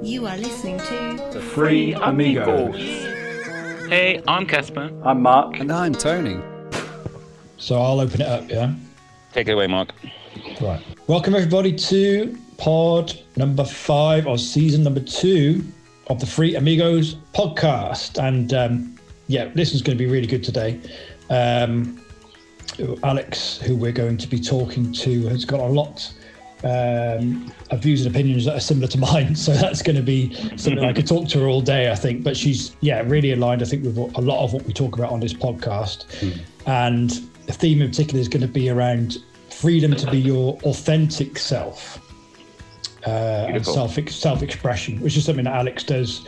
You are listening to The Free Amigos. Hey, I'm Casper. I'm Mark. And I'm Tony. So I'll open it up, yeah? Take it away, Mark. Right. Welcome, everybody, to pod number 5 or season number 2 of the Free Amigos podcast. And this is going to be really good today. Alex, who we're going to be talking to, has got a lot of views and opinions that are similar to mine. So that's going to be something I could talk to her all day, I think. But she's, really aligned, I think, with a lot of what we talk about on this podcast. And the theme in particular is going to be around freedom to be your authentic self and self-expression, which is something that Alex does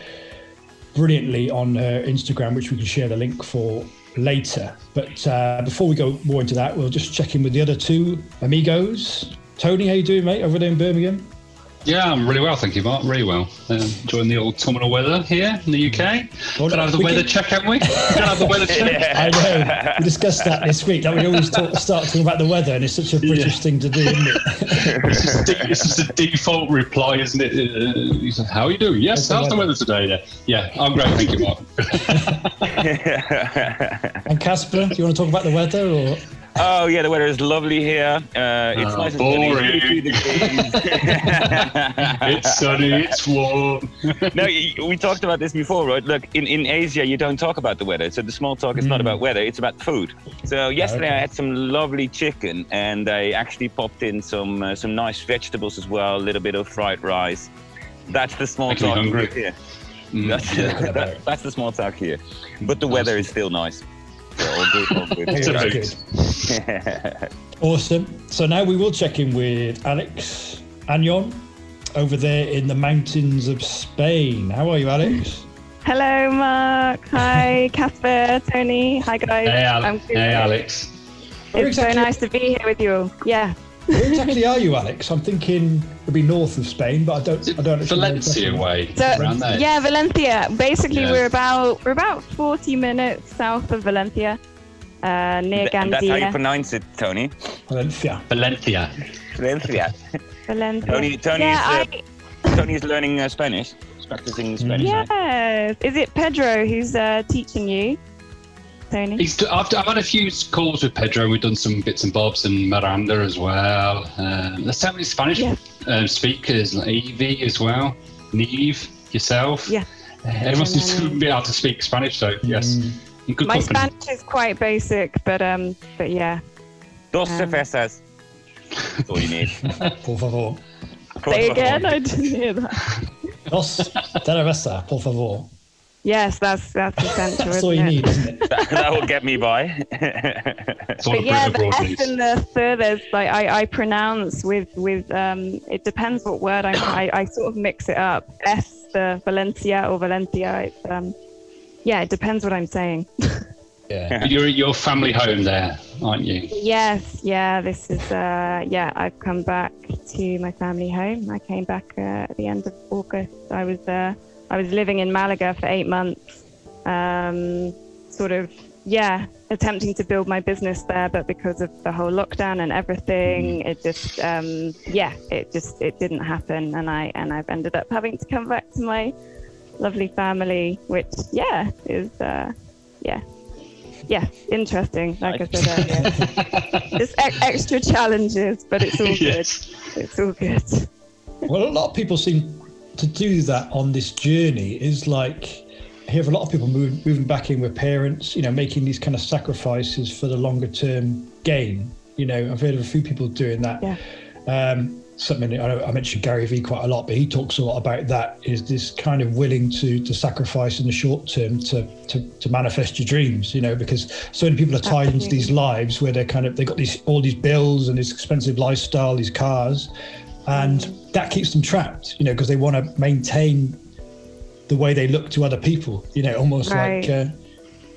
brilliantly on her Instagram, which we can share the link for later. But before we go more into that, we'll just check in with the other two amigos. Tony, how you doing, mate, over there in Birmingham? Yeah, I'm really well, thank you, Mark. Really well. Enjoying the autumnal weather here in the UK. Don't have the weather check, haven't we? Don't have the weather check. I know. We discussed that this week. That we always start talking about the weather, and it's such a British thing to do, isn't it? It's just a default reply, isn't it? You say, how are you doing? Yes, how's the weather today? Yeah, I'm great, thank you, Mark. And Casper, do you want to talk about the weather, or? Oh yeah, the weather is lovely here. It's nice boring. And It's sunny, it's warm. No, we talked about this before, right? Look, in Asia, you don't talk about the weather. So the small talk is not about weather, it's about food. So yesterday I had some lovely chicken, and I actually popped in some nice vegetables as well, a little bit of fried rice. That's the small talk here. That's the small talk here. But the weather is still nice. All good. Awesome. So now we will check in with Alex Auñón over there in the mountains of Spain. How are you, Alex? Hello, Mark. Hi, Casper, Tony. Hi, guys. Hey, Alex. It's so nice to be here with you all. Yeah. Where exactly are you, Alex? I'm thinking it'd be north of Spain, but I don't. Valencia way. So, around there. Yeah, Valencia. Basically, we're about 40 minutes south of Valencia, near Gandia. That's how you pronounce it, Tony. Valencia. Tony's learning Spanish. He's practicing Spanish. Yes. Is it Pedro who's teaching you, Tony? I've had a few calls with Pedro. We've done some bits and bobs, and Miranda as well. There's so many Spanish speakers, like Evie as well, Neve, yourself. Yeah. Everyone seems to be able to speak Spanish, so yes. My Spanish is quite basic, but yeah. Dos cervezas. That's all you need. Por favor. Say again, I didn't hear that. Dos cervezas, por favor. Yes, that's essential. That's all you need, isn't it? That will get me by. But yeah, the S and the there's like I pronounce with it depends what word I sort of mix it up. S, the Valencia or Valencia. It's it depends what I'm saying. Yeah. You're at your family home there, aren't you? Yes, yeah. This is I've come back to my family home. I came back at the end of August. I was living in Malaga for 8 months, attempting to build my business there, but because of the whole lockdown and everything, it just it didn't happen, and I've ended up having to come back to my lovely family, which is interesting. Like I said earlier, just extra challenges, but it's all good. It's all good. Well, a lot of people seem to do that on this journey. Is like, I hear of a lot of people moving back in with parents, making these kind of sacrifices for the longer term gain. I've heard of a few people doing that. Yeah. Something I mentioned Gary Vee quite a lot, but he talks a lot about that, is this kind of willing to sacrifice in the short term to manifest your dreams, because so many people are tied into these lives where they've got all these bills and this expensive lifestyle, these cars, and that keeps them trapped, because they want to maintain the way they look to other people, almost like,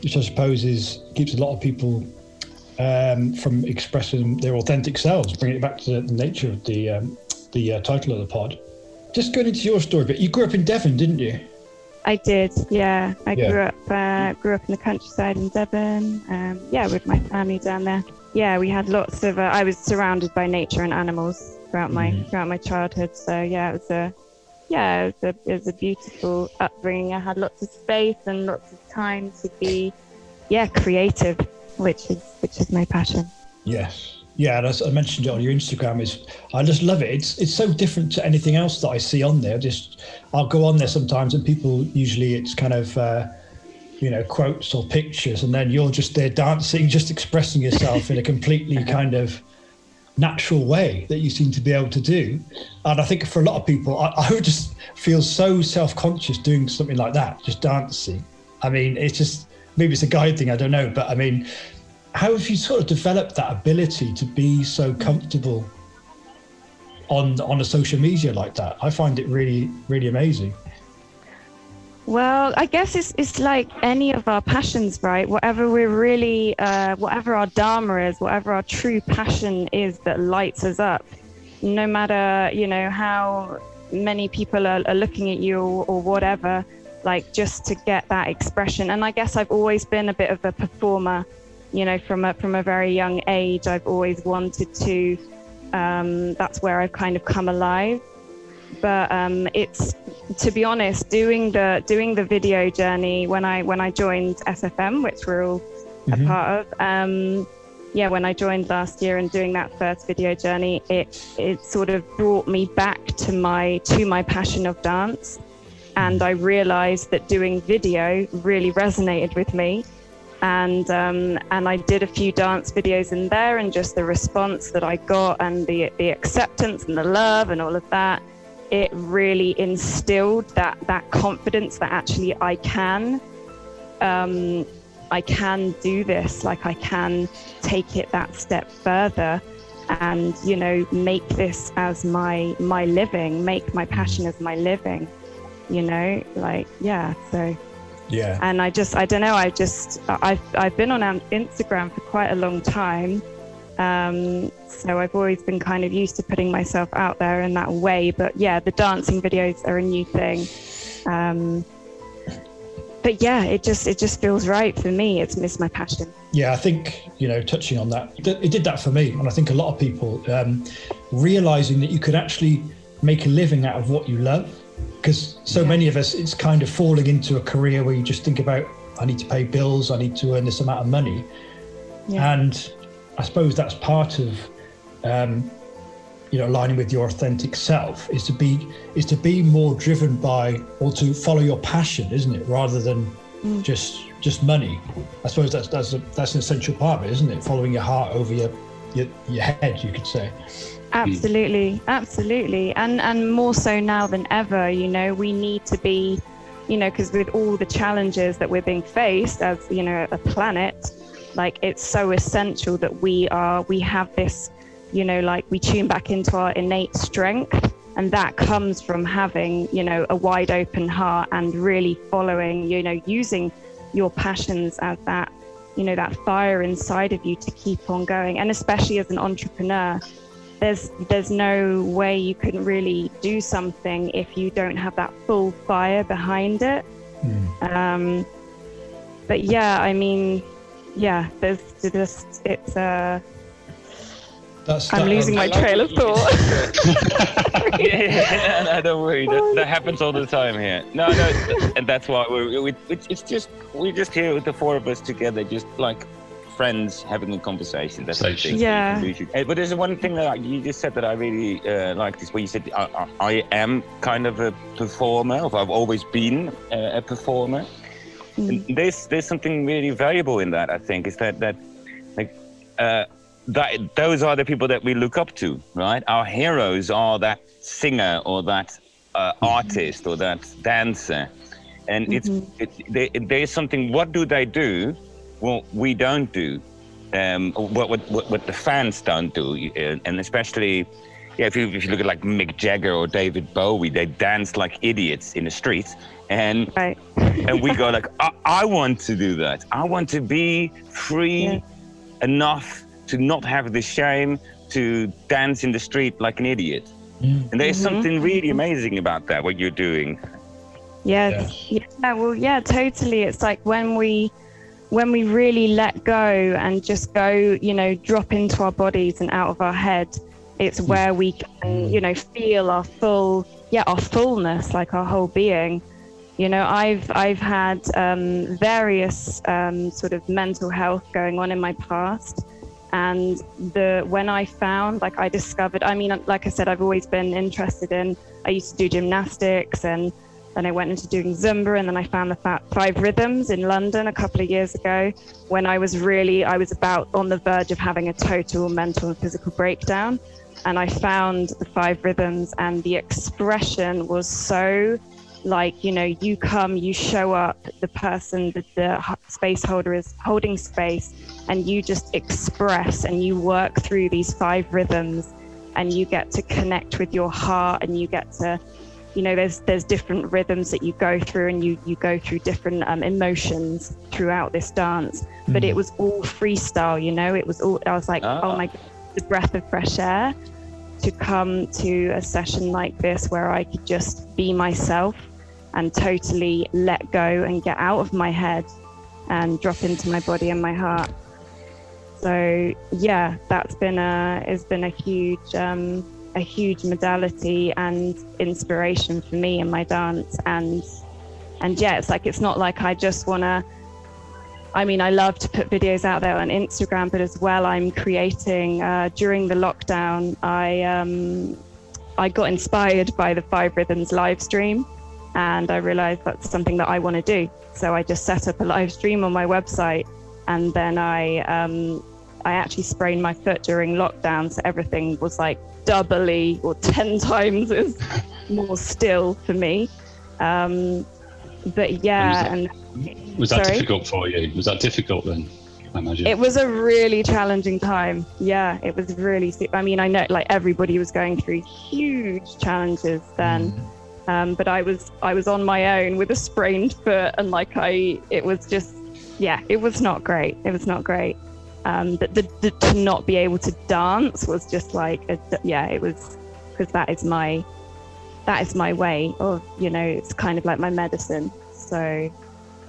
which I suppose keeps a lot of people from expressing their authentic selves, bringing it back to the nature of the title of the pod. Just going into your story, but you grew up in Devon, didn't you? I did, yeah. I grew up in the countryside in Devon, with my family down there. Yeah, we had lots of. I was surrounded by nature and animals throughout my childhood. So yeah, it was it was a beautiful upbringing. I had lots of space and lots of time to be, creative, which is my passion. Yes. Yeah, and as I mentioned it on your Instagram, I just love it. It's so different to anything else that I see on there. I'll go on there sometimes, and people usually it's kind of quotes or pictures, and then you're just there dancing, just expressing yourself in a completely kind of natural way that you seem to be able to do. And I think for a lot of people, I would just feel so self-conscious doing something like that, just dancing. I mean, it's just, maybe it's a guide thing, I don't know, but I mean, how have you sort of developed that ability to be so comfortable on a social media like that? I find it really, really amazing. Well, I guess it's like any of our passions, right? Whatever we're really, whatever our dharma is, whatever our true passion is that lights us up, no matter, how many people are looking at you or whatever, like just to get that expression. And I guess I've always been a bit of a performer. From a very young age, I've always wanted to, that's where I've kind of come alive. But it's, to be honest, doing the video journey when I joined SFM, which we're all a part of, when I joined last year and doing that first video journey, it sort of brought me back to my passion of dance. And I realized that doing video really resonated with me. And I did a few dance videos in there, and just the response that I got and the acceptance and the love and all of that, it really instilled that confidence that actually I can do this, like I can take it that step further and, make this as my living, make my passion as my living, so. Yeah. And I don't know, I've been on Instagram for quite a long time. So I've always been kind of used to putting myself out there in that way. But yeah, the dancing videos are a new thing. But yeah, it just feels right for me. It's my passion. Yeah, I think, touching on that, it did that for me. And I think a lot of people realizing that you could actually make a living out of what you love. Because many of us, it's kind of falling into a career where you just think about, I need to pay bills, I need to earn this amount of money. Yeah. And I suppose that's part of, aligning with your authentic self is to be more driven by, or to follow your passion, isn't it? Rather than just money. I suppose that's an essential part of it, isn't it? Following your heart over your head, you could say. Absolutely. And more so now than ever, we need to be, because with all the challenges that we're being faced as, a planet, like it's so essential that we have this, we tune back into our innate strength. And that comes from having, a wide open heart and really following, using your passions as that, that fire inside of you to keep on going. And especially as an entrepreneur, there's no way you can really do something if you don't have that full fire behind it. But yeah, I mean, there's just, I'm losing my trail of thought. No, don't worry. That happens all the time here. No, and that's why we're just here with the four of us together, just like friends having a conversation. That's the thing. Yeah. But there's one thing that you just said that I really like, this where you said I am kind of a performer, or I've always been a performer. And there's something really valuable in that, I think, is that those are the people that we look up to, right? Our heroes are that singer or that artist or that dancer. And there's something, what do they do? Well, we don't do what the fans don't do, and especially, if you look at like Mick Jagger or David Bowie, they dance like idiots in the streets, and we go like, I want to do that. I want to be free enough to not have the shame to dance in the street like an idiot. And there's something really amazing about that, what you're doing. Yes. Yeah. Well, yeah, totally. It's like when we really let go and just go, drop into our bodies and out of our head, it's where we can, feel our full, our fullness, like our whole being. You know, I've had various sort of mental health going on in my past, and when I found, like, I discovered, I mean, like I said, I've always been interested in, I used to do gymnastics, and then I went into doing Zumba, and then I found the 5 Rhythms in London a couple of years ago, when I was about on the verge of having a total mental and physical breakdown. And I found the 5 Rhythms, and the expression was so, like, you know, you come, you show up, the person, the space holder is holding space, and you just express, and you work through these 5 rhythms, and you get to connect with your heart, and you get to, you know, there's different rhythms that you go through, and you go through different emotions throughout this dance. But it was all freestyle, you know, it was all, I was like, oh my God, the breath of fresh air to come to a session like this where I could just be myself and totally let go and get out of my head and drop into my body and my heart. So yeah, that's been a huge modality and inspiration for me in my dance. And yeah, it's not like I just wanna, I mean, I love to put videos out there on Instagram, but as well, I'm creating, during the lockdown, I got inspired by the 5 Rhythms live stream, and I realized that's something that I want to do. So I just set up a live stream on my website, and then I actually sprained my foot during lockdown, so everything was like doubly or 10 times as more still for me. But yeah, and was that difficult for you? Was that difficult then? I imagine it was a really challenging time. Yeah, it was really. I mean, I know like everybody was going through huge challenges then, but I was on my own with a sprained foot, and like it was just, yeah, it was not great. It was not great. To not be able to dance was just like, it was, because that is my way of, you know, it's kind of like my medicine. So.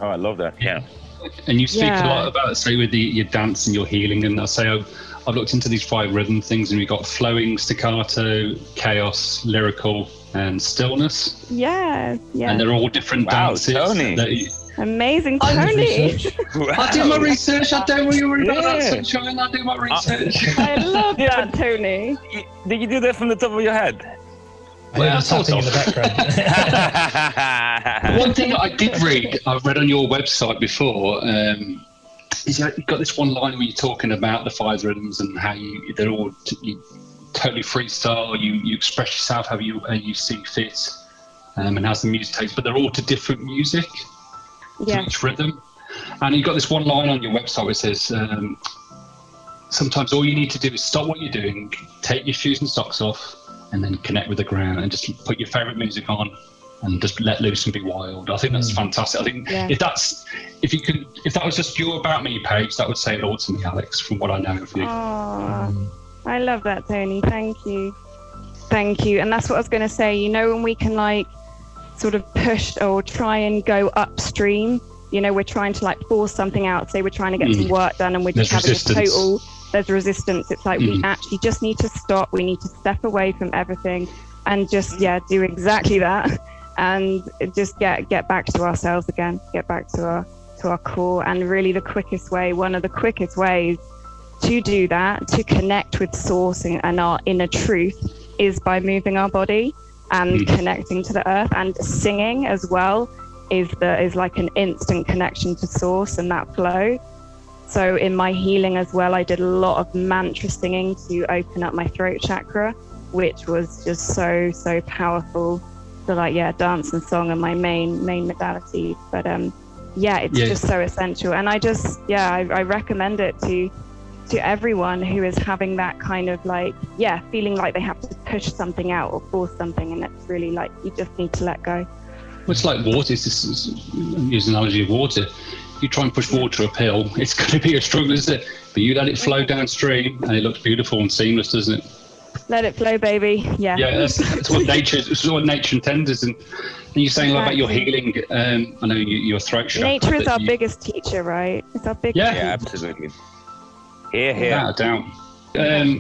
Oh, I love that. Yeah. And you speak a lot about, say, with your dance and your healing, and I say I've looked into these 5 rhythm things, and we've got flowing, staccato, chaos, lyrical, and stillness. Yeah. And they're all different dances. Tony. Amazing, Tony. Wow. I do my research. I don't worry about that, sunshine. I do my research. I love that, Tony. Did you do that from the top of your head? Well, sort of in the background. One thing I did read, I've read on your website before, is you've got this one line where you're talking about the 5 rhythms and how they're all you totally freestyle. You express yourself how you see fit, and as the music takes, but they're all to different music. To each rhythm. And you've got this one line on your website which says, sometimes all you need to do is stop what you're doing, take your shoes and socks off, and then connect with the ground, and just put your favorite music on and just let loose and be wild. I think that's fantastic. I think if that was just your About Me page, that would say it all to me, Alex, from what I know of you. I love that, Tony. Thank you. And that's what I was going to say. You know, when we can like sort of push or try and go upstream, you know, we're trying to like force something out, say we're trying to get some work done, and we're just having there's resistance. It's like we actually just need to stop, we need to step away from everything and just do exactly that, and just get back to ourselves again, get back to our core. And really one of the quickest ways to do that, to connect with source and our inner truth, is by moving our body and connecting to the earth. And singing as well is like an instant connection to source and that flow. So in my healing as well, I did a lot of mantra singing to open up my throat chakra, which was just so powerful. So like dance and song are my main modality, but it's just so essential. And I just I recommend it to everyone who is having that kind of like feeling like they have to push something out or force something, and it's really like you just need to let go. Well, it's like water. Use an analogy of water. You try and push water uphill, it's going to be a struggle, isn't it? But you let it flow downstream, and it looks beautiful and seamless, doesn't it? Let it flow, baby. Yeah. That's what nature intends us. And you're saying about your healing. I know your throat chakra. Nature is our biggest teacher, right? It's our biggest teacher. Yeah, absolutely. Here. Without a doubt.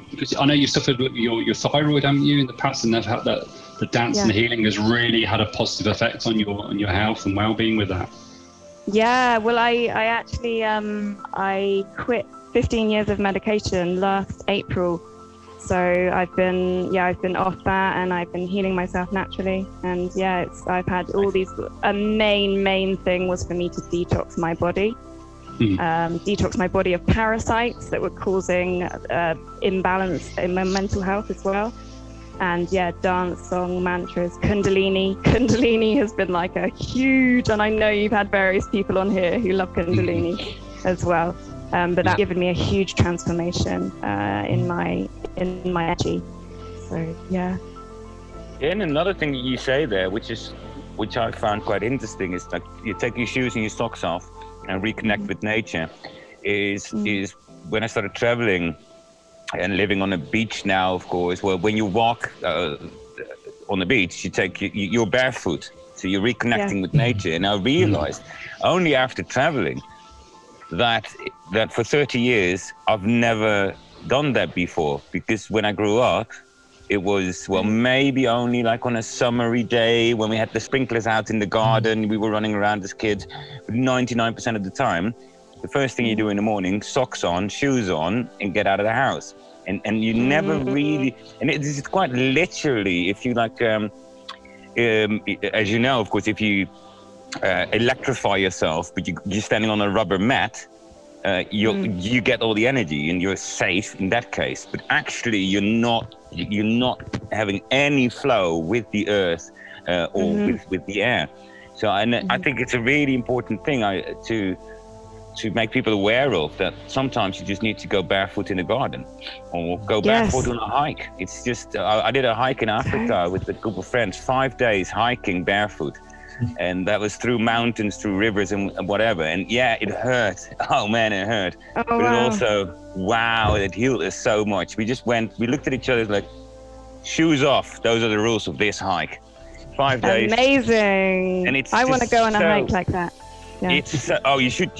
Because I know you suffered with your thyroid, haven't you, in the past, and they've had that the dance and the healing has really had a positive effect on your health and well-being with that. Yeah, well, I actually I quit 15 years of medication last April. So I've been off that, and I've been healing myself naturally. And yeah, I've had all these. A main thing was for me to detox my body, detox my body of parasites that were causing imbalance in my mental health as well. And yeah, dance, song, mantras, Kundalini. Kundalini has been like a huge, and I know you've had various people on here who love Kundalini as well. But that's given me a huge transformation in my energy. So yeah. And another thing that you say there, which I found quite interesting, is like you take your shoes and your socks off and reconnect with nature. Is when I started traveling and living on a beach now, of course. Well, when you walk on the beach, you're barefoot, so you're reconnecting with nature. And I realized only after traveling that for 30 years I've never done that before, because when I grew up it was maybe only like on a summery day when we had the sprinklers out in the garden, we were running around as kids. But 99% of the time, the first thing you do in the morning, socks on, shoes on, and get out of the house. And you never really, and this is quite literally, if you like, as you know, of course, if you electrify yourself, but you're standing on a rubber mat, you get all the energy and you're safe in that case. But actually, you're not having any flow with the earth or with the air. So I think it's a really important thing to make people aware of, that sometimes you just need to go barefoot in the garden or go barefoot on a hike. It's just, I did a hike in Africa with a group of friends, 5 days hiking barefoot. And that was through mountains, through rivers and whatever. And yeah, it hurt. Oh man, it hurt. But it also, it healed us so much. We looked at each other like, shoes off. Those are the rules of this hike. 5 days. Amazing. And I want to go on a hike like that. Yeah. You should.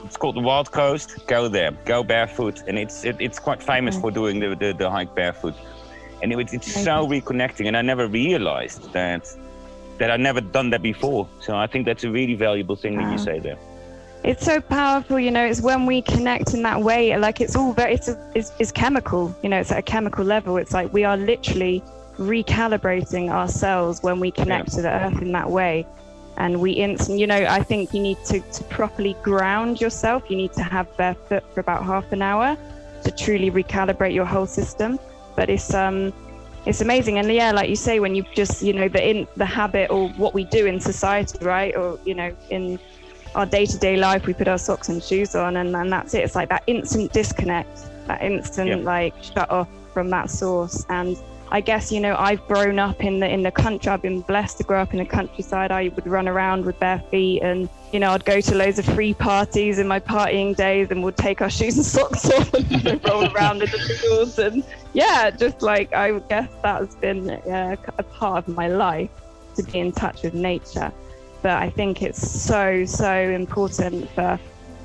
It's called the Wild Coast. Go there. Go barefoot, and it's quite famous for doing the hike barefoot. And it's so reconnecting. And I never realized that I'd never done that before. So I think that's a really valuable thing that you say there. It's so powerful, it's when we connect in that way, like it's all it's chemical, it's at a chemical level. It's like we are literally recalibrating ourselves when we connect to the earth in that way. And I think you need to properly ground yourself. You need to have barefoot for about half an hour to truly recalibrate your whole system. But it's amazing. And yeah, like you say, when you just, the habit or what we do in society, right? Or, in our day-to-day life, we put our socks and shoes on and that's it. It's like that instant disconnect, that instant shut off from that source. And I guess, I've grown up in the country. I've been blessed to grow up in the countryside. I would run around with bare feet and, I'd go to loads of free parties in my partying days and would take our shoes and socks off and roll around in the fields. And yeah, just like, I guess that has been a part of my life, to be in touch with nature. But I think it's so, so important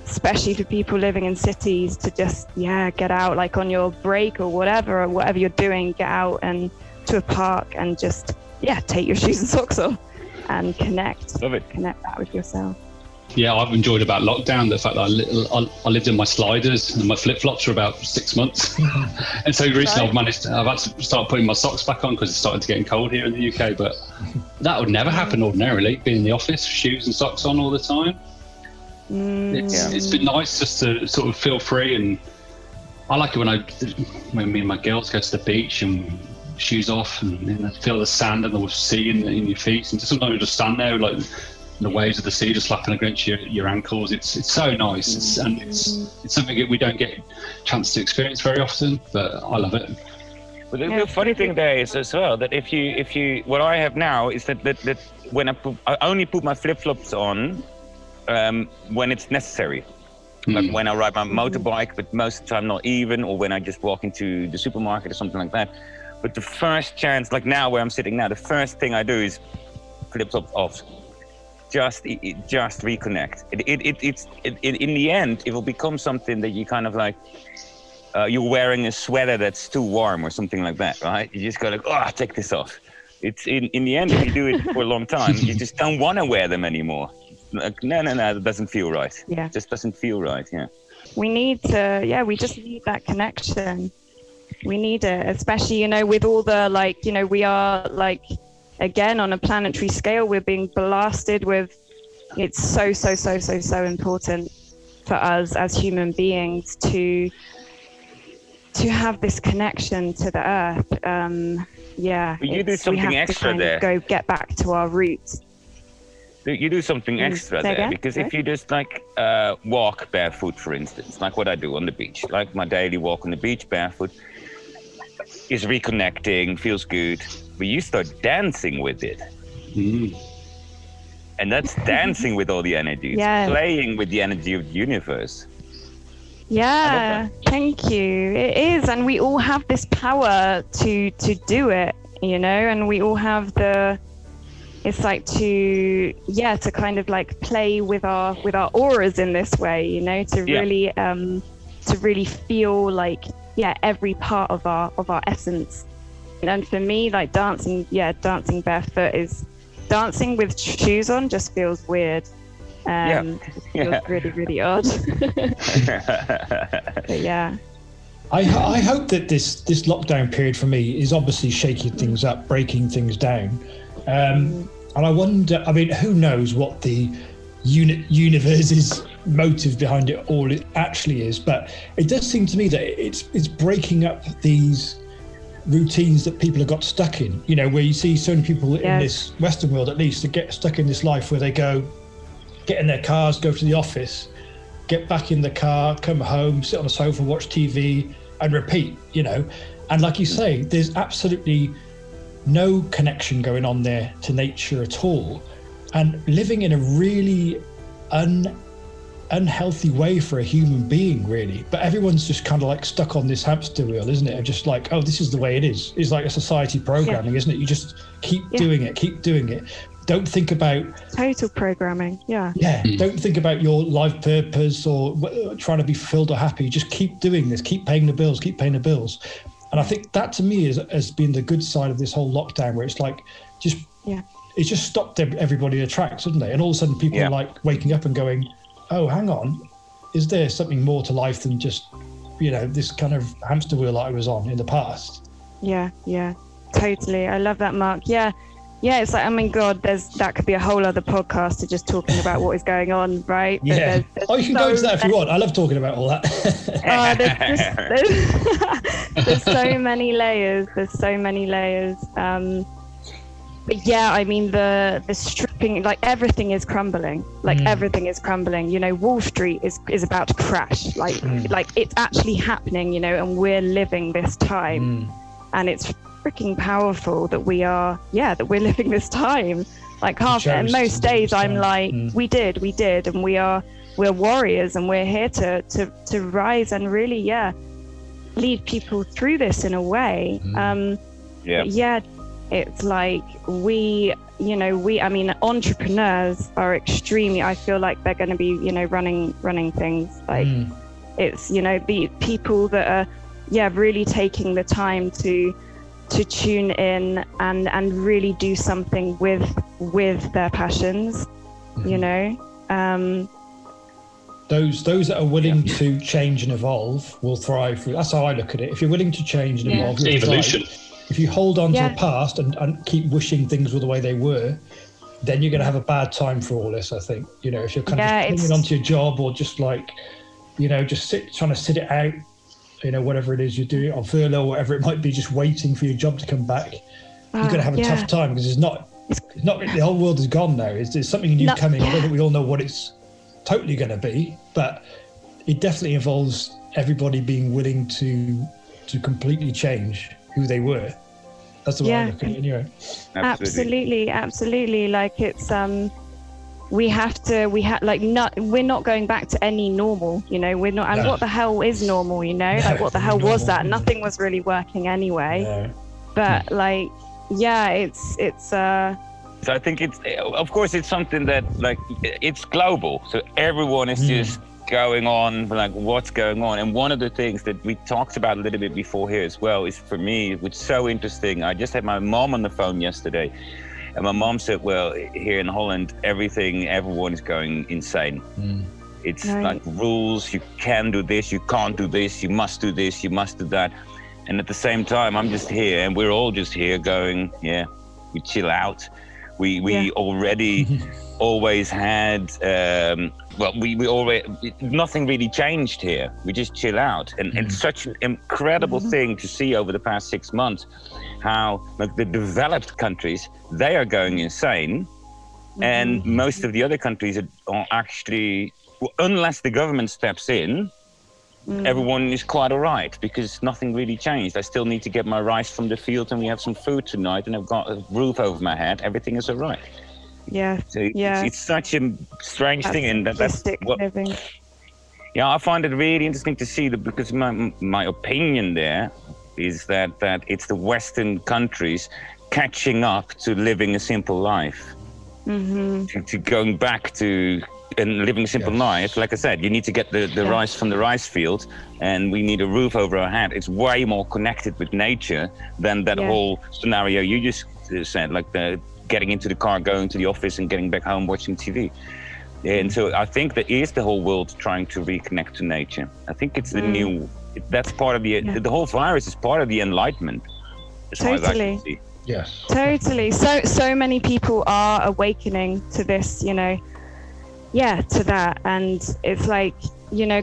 especially for people living in cities, to just get out, like on your break or whatever you're doing, get out and to a park and just take your shoes and socks off and connect. Love it. Connect that with yourself. Yeah, I've enjoyed about lockdown the fact that I lived in my sliders and my flip-flops for about 6 months. And so recently I've had to start putting my socks back on because it started getting cold here in the UK. But that would never happen ordinarily, being in the office, shoes and socks on all the time. It's been nice just to sort of feel free, and I like it when me and my girls go to the beach and shoes off and feel the sand and the sea in your feet, and sometimes we just stand there like the waves of the sea just slapping against your ankles. It's so nice, it's something that we don't get a chance to experience very often, but I love it. But the funny thing there is as well that if you what I have now is that when I only put my flip-flops on when it's necessary, like when I ride my motorbike, but most of the time not even, or when I just walk into the supermarket or something like that. But the first chance, like now where I'm sitting now, the first thing I do is flip-flops off. Just reconnect. It's in the end, it will become something that you kind of like, you're wearing a sweater that's too warm or something like that, right? You just go like, take this off. It's in the end, if you do it for a long time, you just don't want to wear them anymore. Like, no, that doesn't feel right. Yeah. It just doesn't feel right. Yeah. We need to, we just need that connection. We need it, especially, with all the, we are, again, on a planetary scale, we're being blasted with, it's so important for us as human beings to have this connection to the earth. But you do something extra there. Go get back to our roots. You do something extra there, again? because if you just walk barefoot, for instance, like what I do on the beach, like my daily walk on the beach barefoot is reconnecting, feels good, but you start dancing with it. And that's dancing with all the energy, playing with the energy of the universe. Yeah, thank you. It is, and we all have this power to do it, and we all have it's like to kind of like play with our auras in this way, to really feel like every part of our essence. And for me, like dancing barefoot is dancing with shoes on just feels weird. It feels really, really odd. But yeah. I hope that this lockdown period for me is obviously shaking things up, breaking things down. And I wonder, who knows what the universe's motive behind it all actually is, but it does seem to me that it's breaking up these routines that people have got stuck in, where you see so many people in this Western world, at least, that get stuck in this life where they get in their cars, go to the office, get back in the car, come home, sit on the sofa, watch TV and repeat, and like you say, there's absolutely no connection going on there to nature at all, and living in a really unhealthy way for a human being, really. But everyone's just kind of like stuck on this hamster wheel, isn't it? And just like, oh, this is the way it is. It's like a society programming, isn't it? You just keep doing it. Don't think about total programming. Don't think about your life purpose or trying to be fulfilled or happy. Just keep doing this, keep paying the bills. And I think that to me has been the good side of this whole lockdown, where it's like it's just stopped everybody in their tracks, hasn't it? And all of a sudden people are like waking up and going, oh, hang on, is there something more to life than just, this kind of hamster wheel that I was on in the past? Yeah, totally. I love that, Mark. Yeah, it's like, God, that could be a whole other podcast to just talking about what is going on, right? Yeah. You can go into that if you want. I love talking about all that. There's so many layers. But the stripping, like everything is crumbling. Everything is crumbling. Wall Street is about to crash. Like it's actually happening. And we're living this time, and it's freaking powerful that we're living this time. Like and most days I'm like, we did, and we're warriors, and we're here to rise and really lead people through this in a way. It's like entrepreneurs are extremely, I feel like they're going to be, running things. Like it's, the people that are, really taking the time to tune in and really do something with their passions, Those that are willing to change and evolve will thrive. That's how I look at it. If you're willing to change and evolve, you'll evolution. Thrive. If you hold on to the past and keep wishing things were the way they were, then you're going to have a bad time for all this, I think. If you're kind of just clinging onto your job, or just like, just trying to sit it out, whatever it is you're doing on furlough, or whatever it might be, just waiting for your job to come back, you're going to have a tough time, because it's not the whole world is gone now. There's something new coming. I don't think we all know what it's totally going to be, but it definitely involves everybody being willing to completely change who they were. That's the way I look at it anyway. Absolutely. Like it's we're not going back to any normal, we're not, and what the hell is normal, like what the hell was that? Nothing was really working anyway. But it's so I think it's, of course, it's something that, like, it's global, so everyone is just going on, like what's going on. And one of the things that we talked about a little bit before here as well is, for me, it's so interesting. I just had my mom on the phone yesterday, and my mom said, well, here in Holland, everyone is going insane. It's like rules, you can do this, you can't do this, you must do this, you must do that. And at the same time, I'm just here, and we're all just here going, we chill out. We already always had, we already, nothing really changed here. We just chill out. And it's such an incredible thing to see over the past 6 months, how like the developed countries, they are going insane. And most of the other countries are actually, unless the government steps in, everyone is quite all right, because nothing really changed. I still need to get my rice from the field, and we have some food tonight, and I've got a roof over my head. Everything is all right. Yeah. So it's such a strange thing, and that's what. Living. Yeah, I find it really interesting to see that, because my opinion there is that it's the Western countries catching up to living a simple life, to going back to. And living a simple life, like I said, you need to get the rice from the rice field, and we need a roof over our head. It's way more connected with nature than that whole scenario you just said, like the getting into the car, going to the office, and getting back home watching TV. And so I think that is the whole world trying to reconnect to nature. I think it's the new. That's part of the whole virus is part of the enlightenment, as far as I can see. Yes. Totally. So many people are awakening to this, to that, and it's like,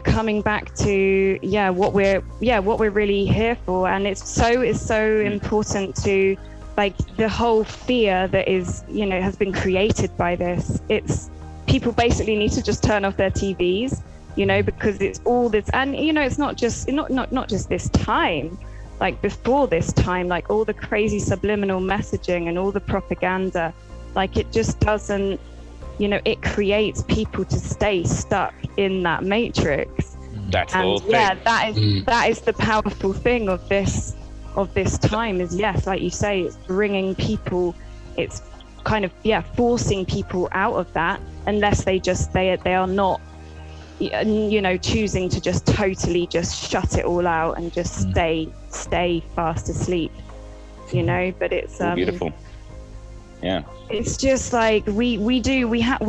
coming back to what we're really here for. And it's so important to, like, the whole fear that is has been created by this. It's people basically need to just turn off their TVs, because it's all this, and it's not just this time, like before this time, like all the crazy subliminal messaging and all the propaganda, like it just doesn't, it creates people to stay stuck in that matrix. That's the whole thing. That is the powerful thing of this time is, yes, like you say, it's bringing people, it's kind of forcing people out of that, unless they are not choosing to just totally just shut it all out and just stay fast asleep, but it's beautiful. Yeah, it's just like we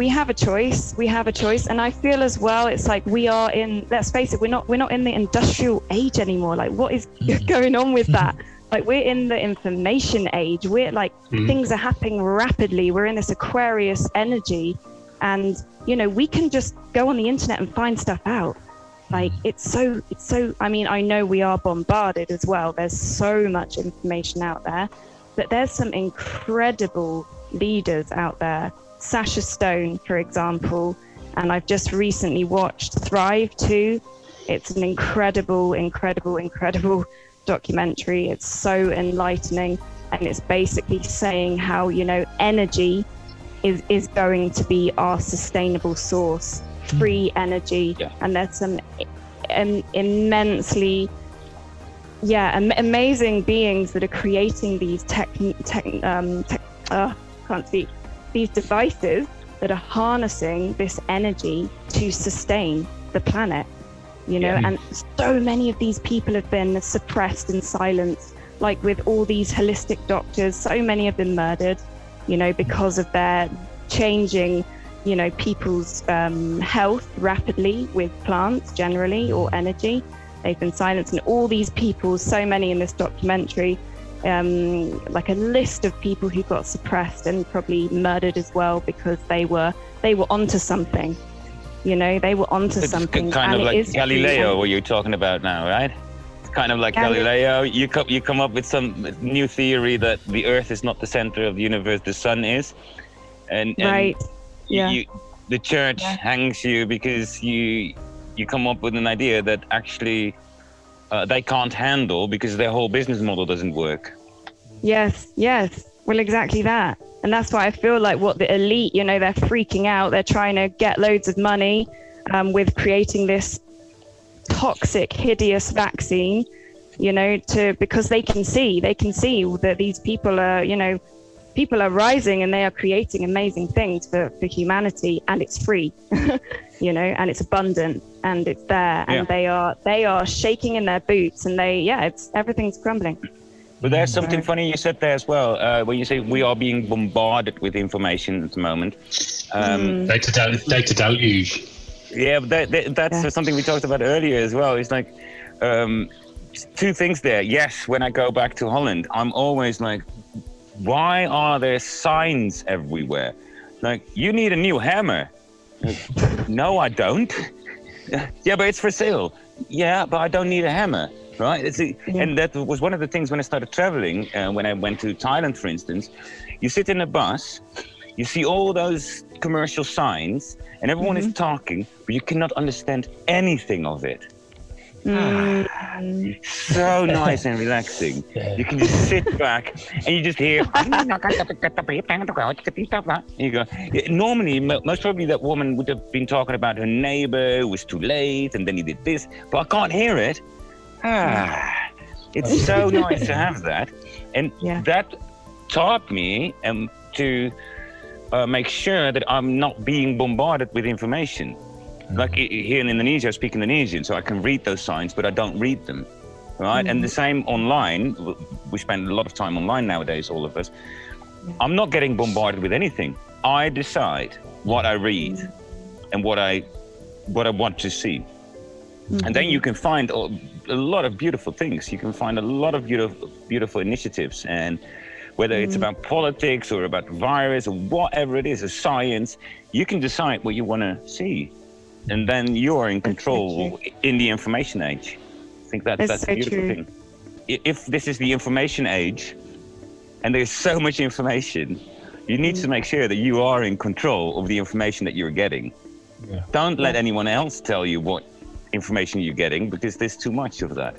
have a choice. We have a choice, and I feel as well. It's like we are in. Let's face it, we're not in the industrial age anymore. Like, what is going on with that? Like, we're in the information age. We're like things are happening rapidly. We're in this Aquarius energy, and we can just go on the internet and find stuff out. Like, it's so. I mean, I know we are bombarded as well. There's so much information out there. But there's some incredible leaders out there. Sasha Stone, for example, and I've just recently watched Thrive too. It's an incredible documentary. It's so enlightening, and it's basically saying how, energy is going to be our sustainable source, free energy. And there's some immensely amazing beings that are creating these these devices that are harnessing this energy to sustain the planet, and so many of these people have been suppressed and silenced, like with all these holistic doctors. So many of them murdered, because of their changing, people's health rapidly with plants generally, or energy. They've been silenced, and all these people, so many in this documentary, like a list of people who got suppressed and probably murdered as well, because they were onto something. They were onto something. It's kind of like Galileo, what you're talking about now, right? It's kind of like Galileo. You come up with some new theory that the Earth is not the center of the universe, the sun is, and the church hangs you because you come up with an idea that actually they can't handle, because their whole business model doesn't work. Yes. Well, exactly that. And that's why I feel like what the elite, they're freaking out. They're trying to get loads of money with creating this toxic, hideous vaccine, because they can see that these people are, people are rising and they are creating amazing things for humanity, and it's free, you know, and it's abundant and it's there, and they are shaking in their boots, and everything's crumbling. But there's something funny you said there as well, when you say we are being bombarded with information at the moment. Data deluge. Yeah, but that's something we talked about earlier as well. It's like two things there. Yes, when I go back to Holland, I'm always like, why are there signs everywhere? Like, you need a new hammer. Like, no, I don't. Yeah, but it's for sale. Yeah, but I don't need a hammer. Right, and that was one of the things when I started traveling. When I went to Thailand, for instance, you sit in a bus, you see all those commercial signs, and everyone is talking, but you cannot understand anything of it. So nice and relaxing. You can just sit back and you just hear. And you go. Normally, most probably that woman would have been talking about her neighbor who was too late, and then he did this, but I can't hear it. It's so nice to have that, and that taught me to make sure that I'm not being bombarded with information. Like here in Indonesia, I speak Indonesian, so I can read those signs, but I don't read them, right? And the same online. We spend a lot of time online nowadays, all of us. I'm not getting bombarded with anything. I decide what I read and what I want to see. And then you can find a lot of beautiful things. You can find a lot of beautiful initiatives. And whether it's about politics or about virus or whatever it is, or science, you can decide what you want to see. And then you're in control in the information age. I think that's a beautiful thing. If this is the information age, and there's so much information, you need to make sure that you are in control of the information that you're getting. Yeah. Don't let anyone else tell you what information you're getting, because there's too much of that.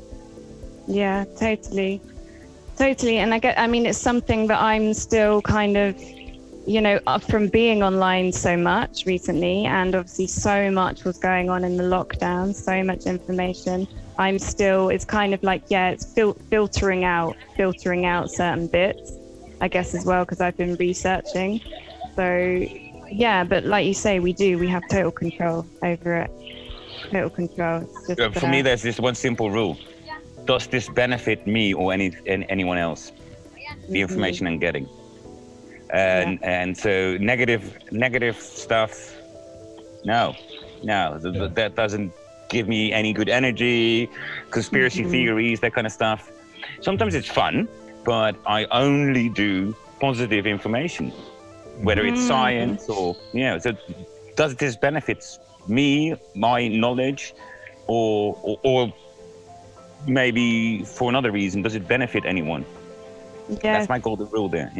Yeah, totally. And I mean, it's something that I'm still kind of, you know, from being online so much recently, and obviously so much was going on in the lockdown, so much information. It's kind of like, it's filtering out certain bits, I guess, as well, because I've been researching. So but like you say, we have total control over it. Total control. For me, there's just one simple rule. Does this benefit me or anyone else? The information I'm getting. And so negative stuff, no. That doesn't give me any good energy. Conspiracy theories, that kind of stuff. Sometimes it's fun, but I only do positive information, whether it's science or so does this benefit me, my knowledge, or maybe for another reason, does it benefit anyone? That's my golden rule there.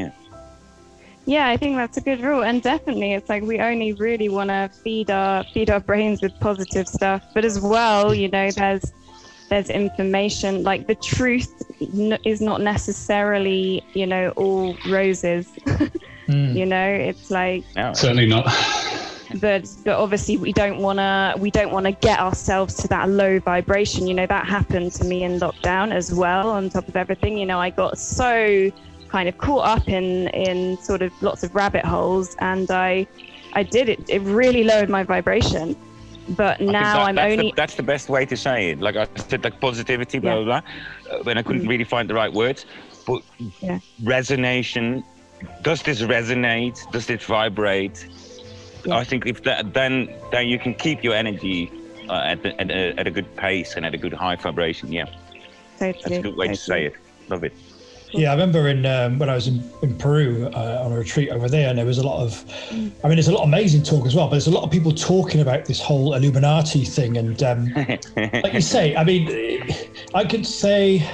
I think that's a good rule. And definitely it's like we only really want to feed our brains with positive stuff, but as well, you know, there's information, like the truth is not necessarily, you know, all roses. You know, it's like certainly not. But obviously we don't want to get ourselves to that low vibration. You know, that happened to me in lockdown as well. On top of everything, you know, I got so kind of caught up in sort of lots of rabbit holes, and I did it. It really lowered my vibration. But now that's the best way to say it. Like I said, like positivity, blah blah blah. When I couldn't really find the right words, but resonation. Does this resonate? Does it vibrate? I think if that, then you can keep your energy at a good pace and at a good high vibration. Yeah, that's a good way to say it. Love it. Yeah, I remember when I was in Peru on a retreat over there, and there was a lot of, I mean, there's a lot of amazing talk as well, but there's a lot of people talking about this whole Illuminati thing. And like you say, I mean, I could say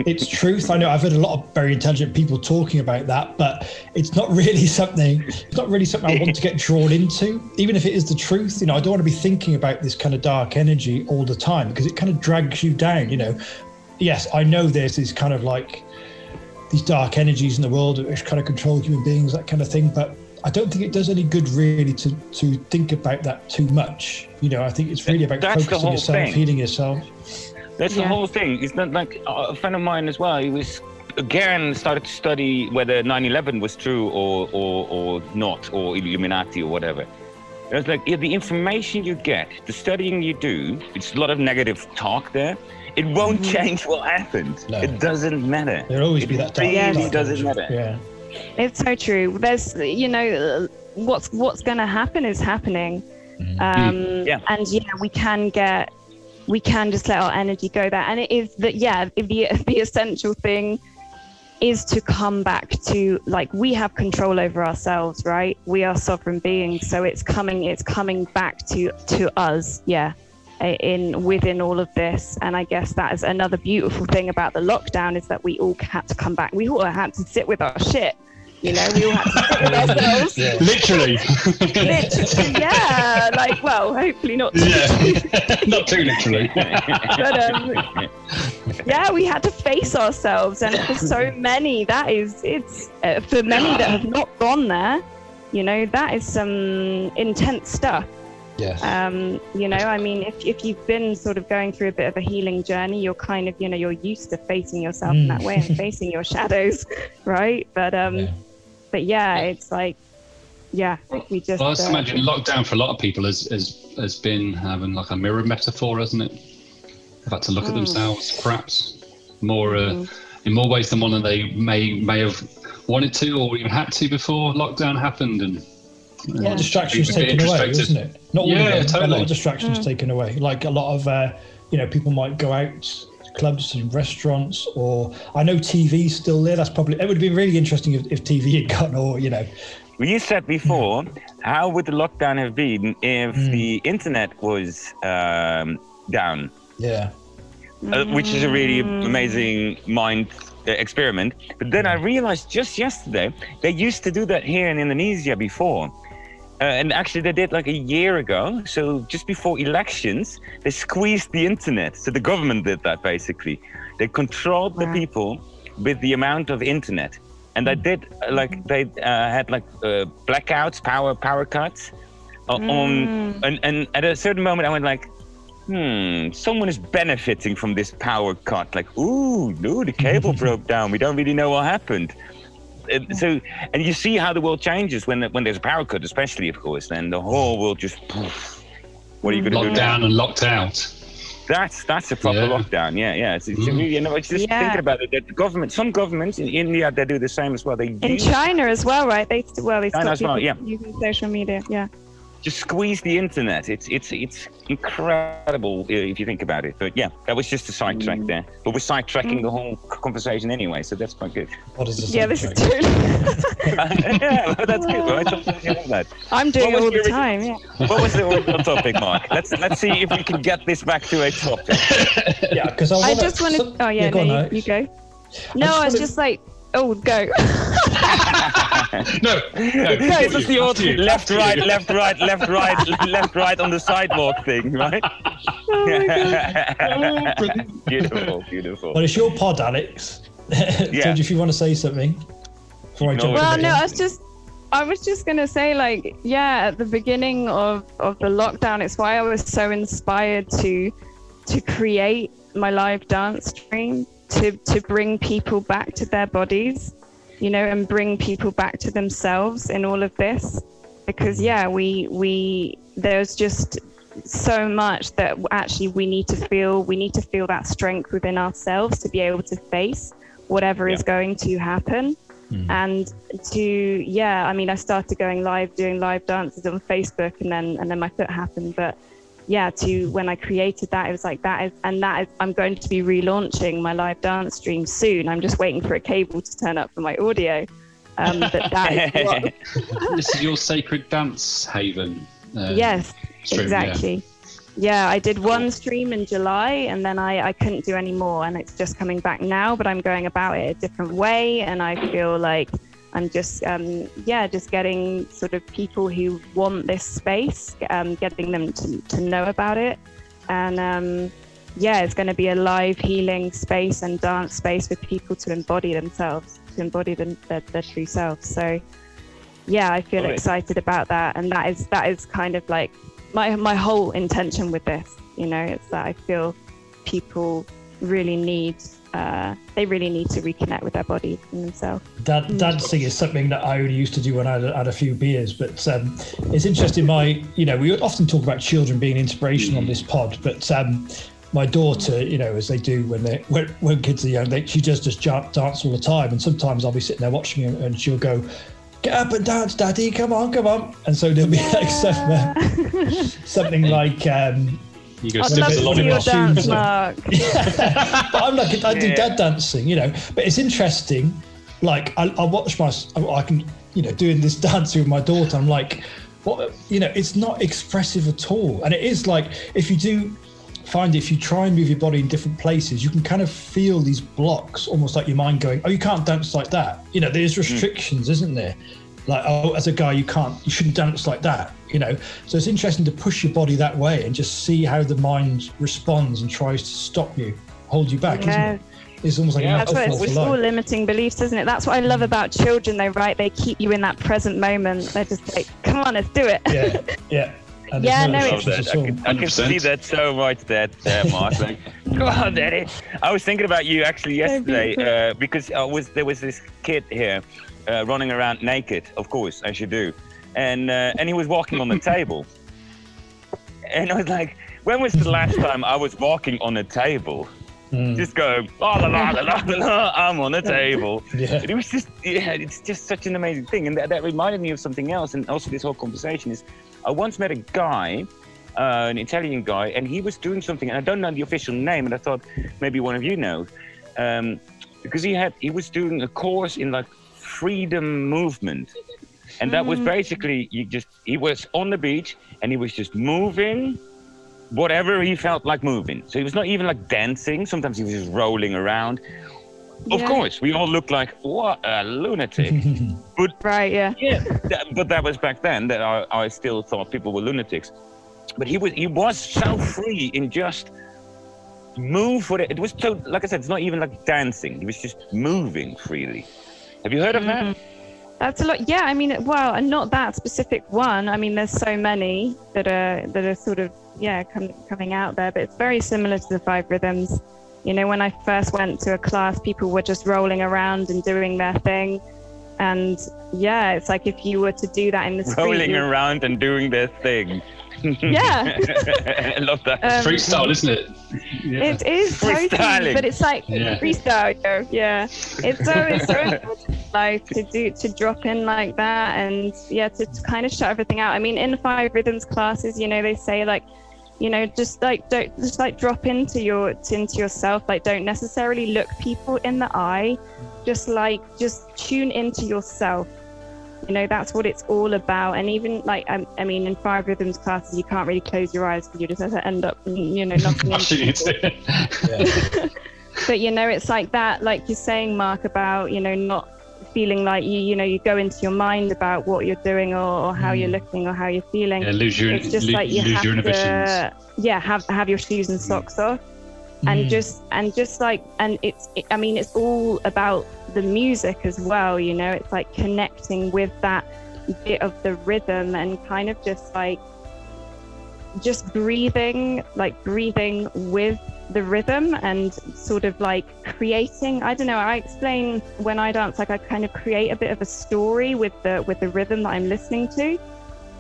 it's truth. I know I've heard a lot of very intelligent people talking about that, but it's not really something I want to get drawn into, even if it is the truth. You know, I don't want to be thinking about this kind of dark energy all the time, because it kind of drags you down, you know. Yes, I know there's this kind of like these dark energies in the world which kind of control human beings, that kind of thing, but I don't think it does any good really to think about that too much. You know, I think it's really about focusing yourself, healing yourself. That's the whole thing. It's not like a friend of mine as well. He was again started to study whether 9/11 was true or not, or Illuminati or whatever. It's like the information you get, the studying you do, it's a lot of negative talk there. It won't change what happened. No. It doesn't matter. There'll always be that dark. It doesn't matter. Yeah. It's so true. There's, what's going to happen is happening. And we can just let our energy go there. And it is that, the essential thing is to come back to, like, we have control over ourselves, right? We are sovereign beings. So it's coming back to us. Yeah. Within all of this. And I guess that is another beautiful thing about the lockdown, is that we all had to come back. We all had to sit with our shit. We all had to sit with ourselves. Yeah. Literally, yeah. Like, well, hopefully not too. Yeah. Not too literally. But we had to face ourselves, and for so many, it's for many that have not gone there, that is some intense stuff. Yes. I mean, if you've been sort of going through a bit of a healing journey, you're kind of, you're used to facing yourself in that way and facing your shadows, right? But it's like, we just. Well, I just imagine lockdown for a lot of people has been having like a mirror metaphor, hasn't it? They've had to look at themselves, perhaps more in more ways than one that they may have wanted to or even had to before lockdown happened, and. A lot of distractions taken away, isn't it? Not all of them, totally. A lot of distractions taken away. Like a lot of, people might go out to clubs and restaurants, or I know TV's still there. It would have been really interesting if TV had gone, or, Well, you said before, how would the lockdown have been if the internet was down? Yeah. Which is a really amazing mind experiment. But then I realized just yesterday, they used to do that here in Indonesia before. And actually they did like a year ago. So just before elections, they squeezed the internet. So the government did that basically. They controlled the people with the amount of internet. And they did had blackouts, power cuts and at a certain moment I went like, someone is benefiting from this power cut. Like, the cable broke down. We don't really know what happened. And you see how the world changes when there's a power cut, especially, of course. Then the whole world just poof. What are you going to do? Locked down and locked out. That's a proper lockdown. Yeah. It's really, it's just thinking about it. That some governments in India, they do the same as well. In China as well, right? They China stop using social media. Yeah. Just squeeze the internet. It's incredible if you think about it. But that was just a sidetrack there. But we're sidetracking the whole conversation anyway, so that's quite good. What is this? Yeah, this is true. That's good. Right? I'm doing it all the time. Yeah. What was the original topic, Mark? Let's see if we can get this back to a topic. Yeah, because I just wanted. Oh yeah, no, you go. No, I was just like, go. No. This is the old left, right on the sidewalk thing, right? Oh my God. Beautiful. Well, it's your pod, Alex. So if you want to say something before I jump in. Well, no, I was just gonna say, like, at the beginning of the lockdown, it's why I was so inspired to create my live dance stream, to bring people back to their bodies, and bring people back to themselves in all of this, because there's just so much that actually we need to feel that strength within ourselves to be able to face whatever is going to happen. And I started going live, doing live dances on Facebook, and then my foot happened, but when I created that, it was like I'm going to be relaunching my live dance stream soon. I'm just waiting for a cable to turn up for my audio. That is what... This is your sacred dance haven. Yes, stream, exactly. Yeah, I did one stream in July, and then I couldn't do any more, and it's just coming back now, but I'm going about it a different way, and I feel like I'm just getting sort of people who want this space, getting them to know about it. And it's going to be a live healing space and dance space for people to embody themselves, to embody their true selves. So I feel excited about that. And that is kind of like my whole intention with this, it's that I feel people really need they really need to reconnect with their bodies and themselves. Dancing is something that I only used to do when I had a few beers, but it's interesting. We often talk about children being inspiration on this pod, but my daughter, as they do when kids are young, she does just dance all the time, and sometimes I'll be sitting there watching her and she'll go, "Get up and dance, Daddy! Come on!" And so there'll be like something like. You go I'd love to see your dance, Mark. But I'm like, I do dad dancing, But it's interesting. Like I watch I can, doing this dancing with my daughter. I'm like, what? It's not expressive at all. And it is like, if you try and move your body in different places, you can kind of feel these blocks, almost like your mind going, "Oh, you can't dance like that." There's restrictions, isn't there? Like, "Oh, as a guy, you shouldn't dance like that." So it's interesting to push your body that way and just see how the mind responds and tries to stop you, hold you back, isn't it? It's almost like that's what it's all limiting beliefs, isn't it? That's what I love about children, though, right? They keep you in that present moment. They're just like, "Come on, let's do it." Yeah. And I can see that so much, that Mark. Like, "Go on, Daddy." I was thinking about you actually yesterday because there was this kid here running around naked, of course, as you do. And he was walking on the table, and I was like, when was the last time I was walking on a table, just going, "Oh, la, la, la, la, la, I'm on a table." It was just, it's just such an amazing thing, and that reminded me of something else. And also, this whole conversation is, I once met a guy, an Italian guy, and he was doing something, and I don't know the official name, and I thought maybe one of you know, because he was doing a course in like freedom movement. And that was basically, he was on the beach and he was just moving whatever he felt like moving. So he was not even like dancing. Sometimes he was just rolling around. Of course, we all looked like, what a lunatic. But but that was back then that I still thought people were lunatics. But he was so free in just move for it. It was so, like I said, it's not even like dancing. He was just moving freely. Have you heard of that? That's a lot. Yeah, I mean, well, and not that specific one. I mean, there's so many that are sort of coming out there, but it's very similar to the 5 rhythms. When I first went to a class, people were just rolling around and doing their thing, and it's like if you were to do that in the street, rolling around and doing their thing. Yeah. I love that. Freestyle, isn't it? Yeah. It is totally, but it's like freestyle. Yeah, it's so important, like to drop in like that, and to kind of shut everything out. I mean, in 5 rhythms classes, they say like, don't drop into yourself. Like, don't necessarily look people in the eye. Just tune into yourself. That's what it's all about. And even like, I mean, in 5 rhythms classes, you can't really close your eyes because you just have to end up, knocking into But, it's like that, like you're saying, Mark, about, not feeling like you go into your mind about what you're doing or how you're looking or how you're feeling. Yeah, lose your inhibitions. Have your shoes and socks off. And it's all about the music as well. It's like connecting with that bit of the rhythm and kind of just breathing with the rhythm and sort of like creating, I don't know, I explain when I dance, like I kind of create a bit of a story with the rhythm that I'm listening to,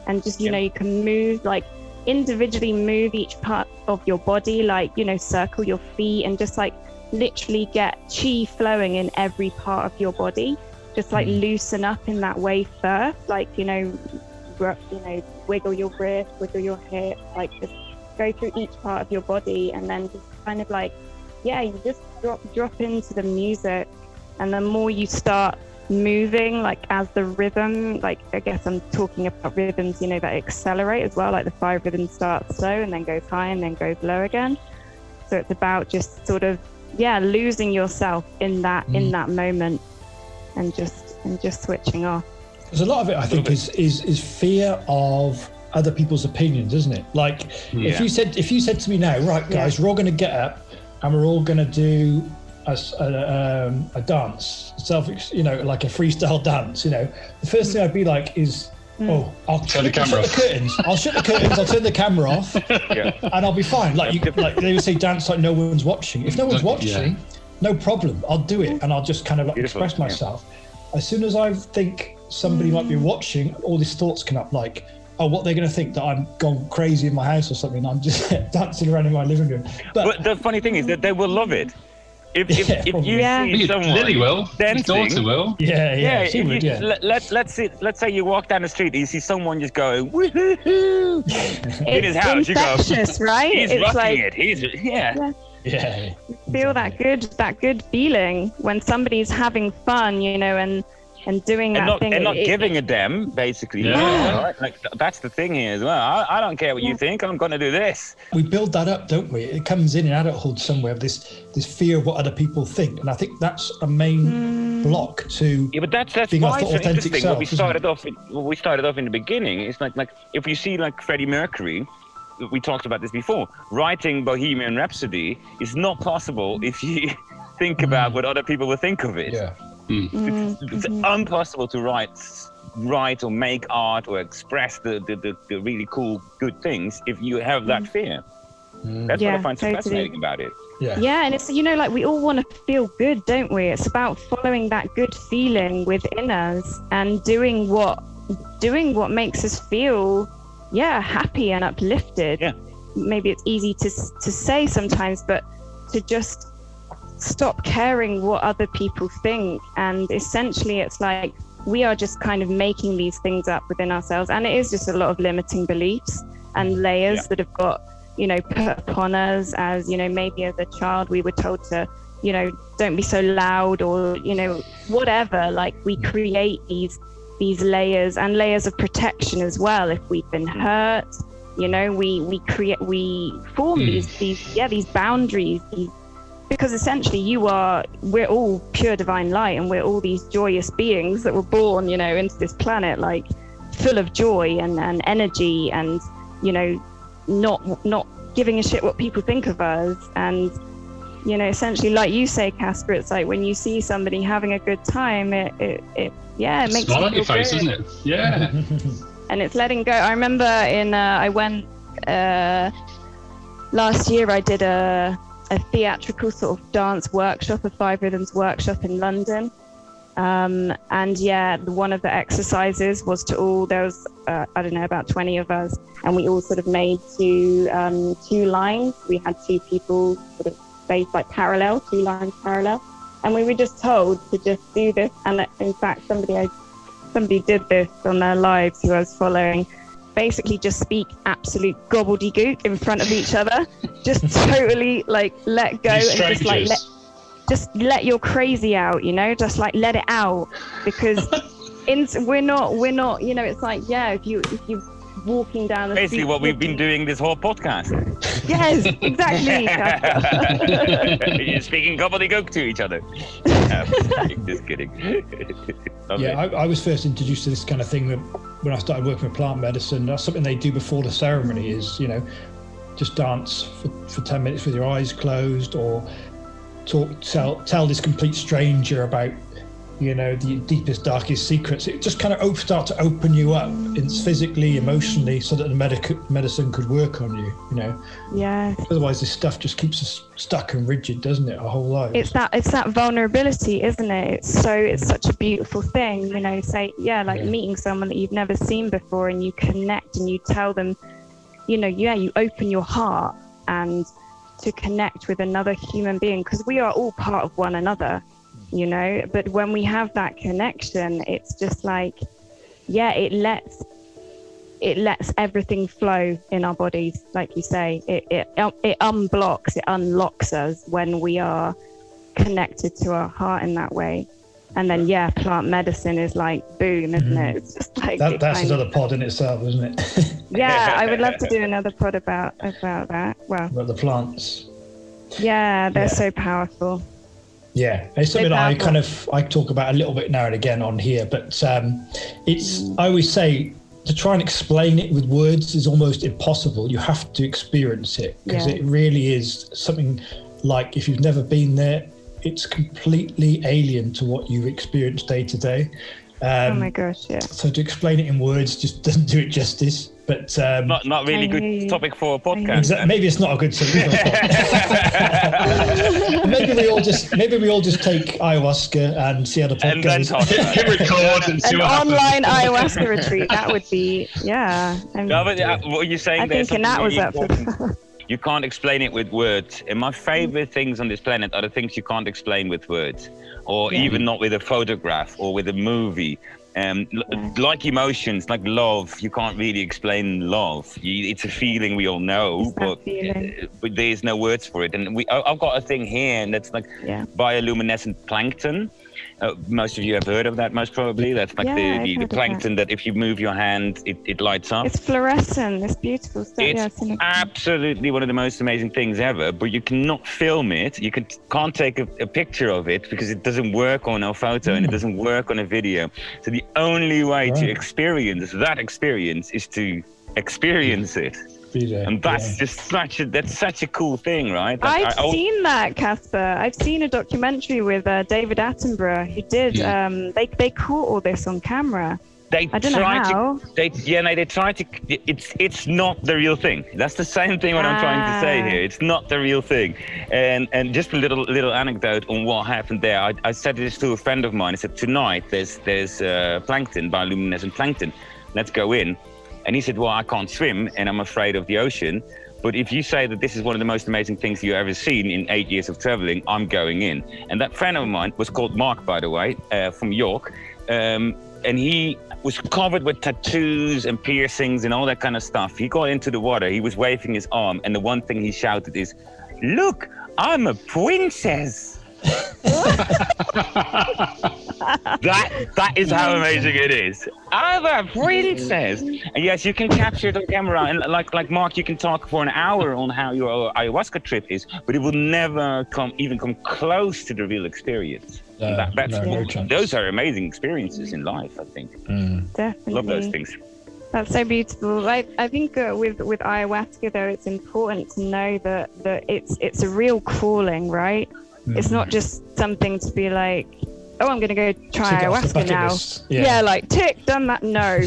and just, you can move, like individually move each part of your body, like, circle your feet and just like literally get chi flowing in every part of your body, just like loosen up in that way first, like, wiggle your wrist, wiggle your hip, like just go through each part of your body, and then just kind of like, you just drop into the music. And the more you start moving, like as the rhythm, like I guess I'm talking about rhythms, that accelerate as well, like the 5 rhythms start slow and then goes high and then goes low again. So it's about just sort of losing yourself in that moment and just switching off. There's a lot of it, I think, is fear of other people's opinions, isn't it? Like if you said to me now, right guys, we're all going to get up and we're all going to do a dance, like a freestyle dance, the first thing I'd be like is, I'll turn the camera off. I'll shut the curtains, I'll turn the camera off, and I'll be fine. Like they would say, dance like no one's watching. If no one's watching, no problem, I'll do it, and I'll just kind of like Beautiful, express myself. As soon as I think somebody might be watching, all these thoughts come up like, oh, what they're going to think, that I'm gone crazy in my house or something. I'm just dancing around in my living room. But the funny thing is that they will love it. If you see someone Lily will, dancing, his daughter will. Yeah, she would, let's say you walk down the street and you see someone just going woohoo in his house. Infectious, you go, right? He's It's rocking like, it. He's Yeah. feel that good feeling when somebody's having fun, and doing that thing. And not giving a damn, basically. Yeah. Right? Like that's the thing here as well. I don't care what you think. I'm going to do this. We build that up, don't we? It comes in adulthood somewhere, this fear of what other people think, and I think that's a main block to. Yeah, but that's being why our it's so authentic interesting. self, What we started off in the beginning. It's like if you see like Freddie Mercury. We talked about this before. Writing Bohemian Rhapsody is not possible if you think about what other people will think of it. Yeah. It's impossible to write or make art or express the really cool, good things if you have that fear. That's what I find so fascinating about it. Yeah, and it's like we all want to feel good, don't we? It's about following that good feeling within us and doing what makes us feel happy and uplifted. Maybe it's easy to say sometimes, but to just stop caring what other people think. And essentially it's like we are just kind of making these things up within ourselves, and it is just a lot of limiting beliefs and layers that have got put upon us as maybe as a child we were told to don't be so loud, or whatever. Like we create these layers and layers of protection as well. If we've been hurt, we form these boundaries, because essentially we're all pure divine light, and we're all these joyous beings that were born into this planet like full of joy and energy, and not giving a shit what people think of us. And essentially, like you say, Casper, it's like when you see somebody having a good time, it makes smile you on your feel face, good. isn't it? Yeah. And it's letting go. I remember I went last year. I did a theatrical sort of dance workshop, a 5 rhythms workshop in London. And one of the exercises was there was I don't know, about 20 of us, and we all sort of made two lines. We had 2 people sort of spaced like parallel, 2 lines parallel, and we were just told to just do this. And in fact, somebody did this on their lives who I was following. Basically just speak absolute gobbledygook in front of each other, just totally like let go, and just let your crazy out, just like let it out, because we're not it's like if you walking down the Basically street, what we've been doing this whole podcast. Yes, exactly. You're speaking gobbledygook to each other. Just kidding. I was first introduced to this kind of thing when I started working with plant medicine. That's something they do before the ceremony is, just dance for 10 minutes with your eyes closed, or tell this complete stranger about the deepest, darkest secrets. It just kind of start to open you up, physically, emotionally, so that the medicine could work on you. Yeah. Otherwise, this stuff just keeps us stuck and rigid, doesn't it? Our whole life. It's that vulnerability, isn't it? It's such a beautiful thing. Meeting someone that you've never seen before, and you connect, and you tell them, you open your heart and to connect with another human being, because we are all part of one another. But when we have that connection, it's just like, it lets everything flow in our bodies. Like you say, it unblocks, it unlocks us when we are connected to our heart in that way. And then, plant medicine is like boom, isn't it? It's just like that's another pod in itself, isn't it? Yeah, I would love to do another pod about that. Well, about the plants. Yeah, they're so powerful. Yeah, it's something I talk about a little bit now and again on here, but I always say to try and explain it with words is almost impossible. You have to experience it, because it really is something like, if you've never been there, it's completely alien to what you experience day to day. Oh my gosh, yeah. So to explain it in words just doesn't do it justice. But not really good topic for a podcast. Maybe it's not a good solution. maybe we all just take ayahuasca and see how the podcast goes. An online ayahuasca retreat. That would be what you're saying. I think that was up for. You can't explain it with words. And my favorite things on this planet are the things you can't explain with words, or even not with a photograph or with a movie. Like emotions, like love, you can't really explain love. It's a feeling we all know, but there's no words for it. And I've got a thing here, and that's like bioluminescent plankton. Most of you have heard of that, most probably. That's like the plankton that if you move your hand, it lights up. It's fluorescent. It's beautiful stuff. It's absolutely one of the most amazing things ever, but you cannot film it. You can't take a picture of it because it doesn't work on a photo and it doesn't work on a video. So the only way to experience that experience is to experience it. And that's just such a cool thing, right? I've seen that, Casper. I've seen a documentary with David Attenborough who did. They caught all this on camera. I don't know how. They try to. It's not the real thing. That's the same thing what I'm trying to say here. It's not the real thing. And just a little anecdote on what happened there. I said this to a friend of mine. I said, tonight there's plankton, bioluminescent plankton. Let's go in. And he said, well, I can't swim and I'm afraid of the ocean. But if you say that this is one of the most amazing things you've ever seen in 8 years of traveling, I'm going in. And that friend of mine was called Mark, by the way, from York. And he was covered with tattoos and piercings and all that kind of stuff. He got into the water. He was waving his arm. And the one thing he shouted is, look, I'm a princess. That is how amazing it is. I'm a princess. And yes, you can capture it on camera, and like Mark, you can talk for an hour on how your ayahuasca trip is, but it will never come close to the real experience. Those are amazing experiences in life, I think. Definitely. Love those things. That's so beautiful. I think with ayahuasca, though, it's important to know that it's a real calling, right? It's not just something to be like, oh, I'm going to go try ayahuasca now. Yeah, like, tick, done that. No.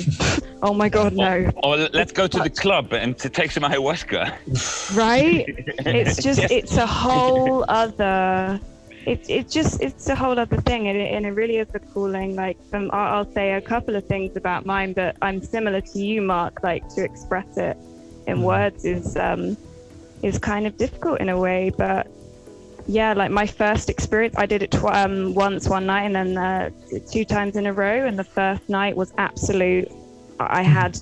Oh, my God, no. Or let's go to the club and to take some ayahuasca. Right? It's a whole other... It's a whole other thing, and it really is a calling. Like, I'll say a couple of things about mine, but I'm similar to you, Mark. Like, to express it in words is kind of difficult in a way, but yeah, like my first experience, I did it once one night and then 2 times in a row. And the first night was absolute. I had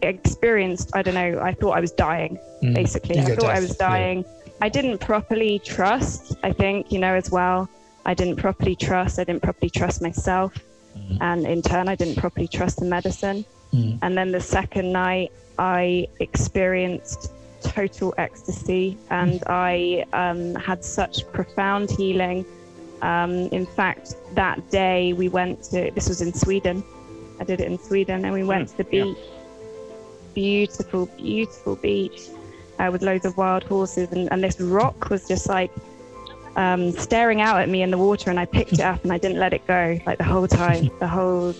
experienced, I don't know, I thought I was dying, basically. I thought I was dying. Yeah. I didn't properly trust, I think, as well. I didn't properly trust myself. And in turn, I didn't properly trust the medicine. And then the second night, I experienced total ecstasy, and I had such profound healing. In fact, that day we went to, this was in Sweden, I did it in Sweden, and we went to the beach. Beautiful, beautiful beach with loads of wild horses, and this rock was just like staring out at me in the water, and I picked it up and I didn't let it go, like the whole time, the whole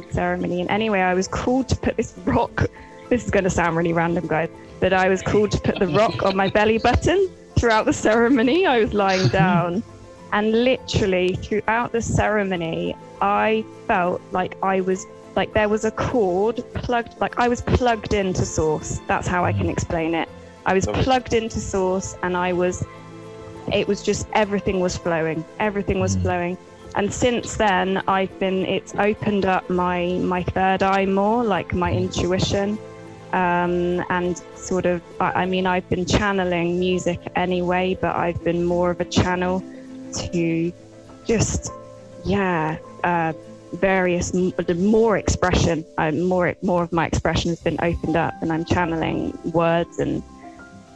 ceremony. And anyway, I was called to put this rock, this is going to sound really random, guys, but I was called to put the rock on my belly button throughout the ceremony. I was lying down, and literally throughout the ceremony, I felt like there was a cord plugged, like I was plugged into source. That's how I can explain it. I was plugged into source, and it was just, everything was flowing. And since then, it's opened up my third eye more, like my intuition. And sort of, I've been channeling music anyway, but I've been more of a channel to just, various, more expression. More of my expression has been opened up, and I'm channeling words, and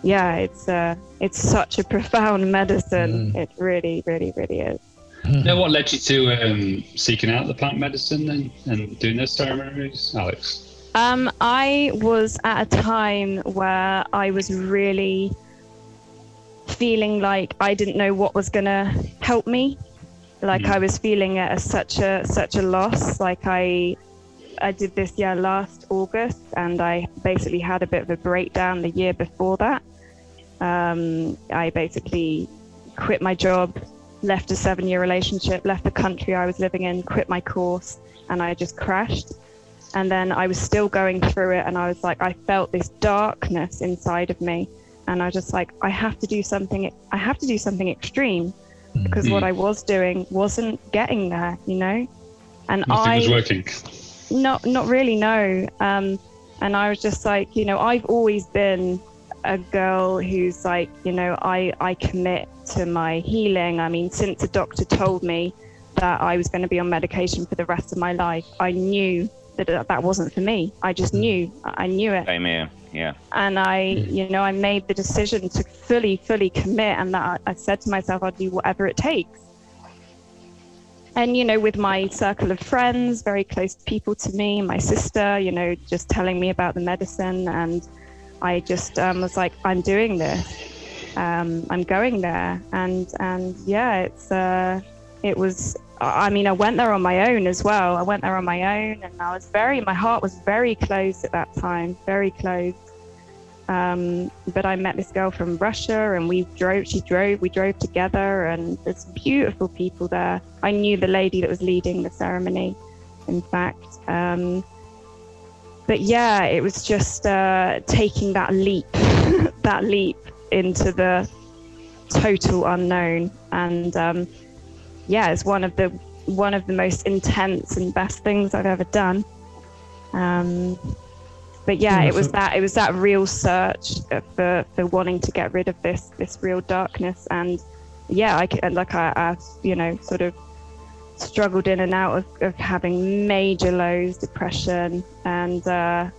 it's such a profound medicine. It really, really, really is. Now, what led you to seeking out the plant medicine and doing those ceremonies, Alex? I was at a time where I was really feeling like I didn't know what was going to help me. Like I was feeling it as such a loss. Like I did this last August, and I basically had a bit of a breakdown the year before that. I basically quit my job, left a 7-year relationship, left the country I was living in, quit my course, and I just crashed. And then I was still going through it, and I was like, I felt this darkness inside of me, and I was just like, I have to do something extreme, because what I was doing wasn't getting there, you know. And nothing was working. Not really, no. And I was just like, you know, I've always been a girl who's like, you know, I commit to my healing. I mean, since a doctor told me that I was going to be on medication for the rest of my life, I knew that wasn't for me. I just knew. I knew it. Same here. Yeah. And I made the decision to fully commit, and that I said to myself, I'll do whatever it takes. And, you know, with my circle of friends, very close people to me, my sister, you know, just telling me about the medicine, and I just was like, I'm doing this. I'm going there. And yeah, it was, I mean, I went there on my own as well. I went there on my own, and my heart was very closed at that time, very closed. But I met this girl from Russia, and we drove together, and there's beautiful people there. I knew the lady that was leading the ceremony, in fact. But yeah, it was just taking that leap, into the total unknown. And yeah, it's one of the most intense and best things I've ever done. But yeah, it was that real search for wanting to get rid of this real darkness. And yeah, I you know, sort of struggled in and out of having major lows, depression, and I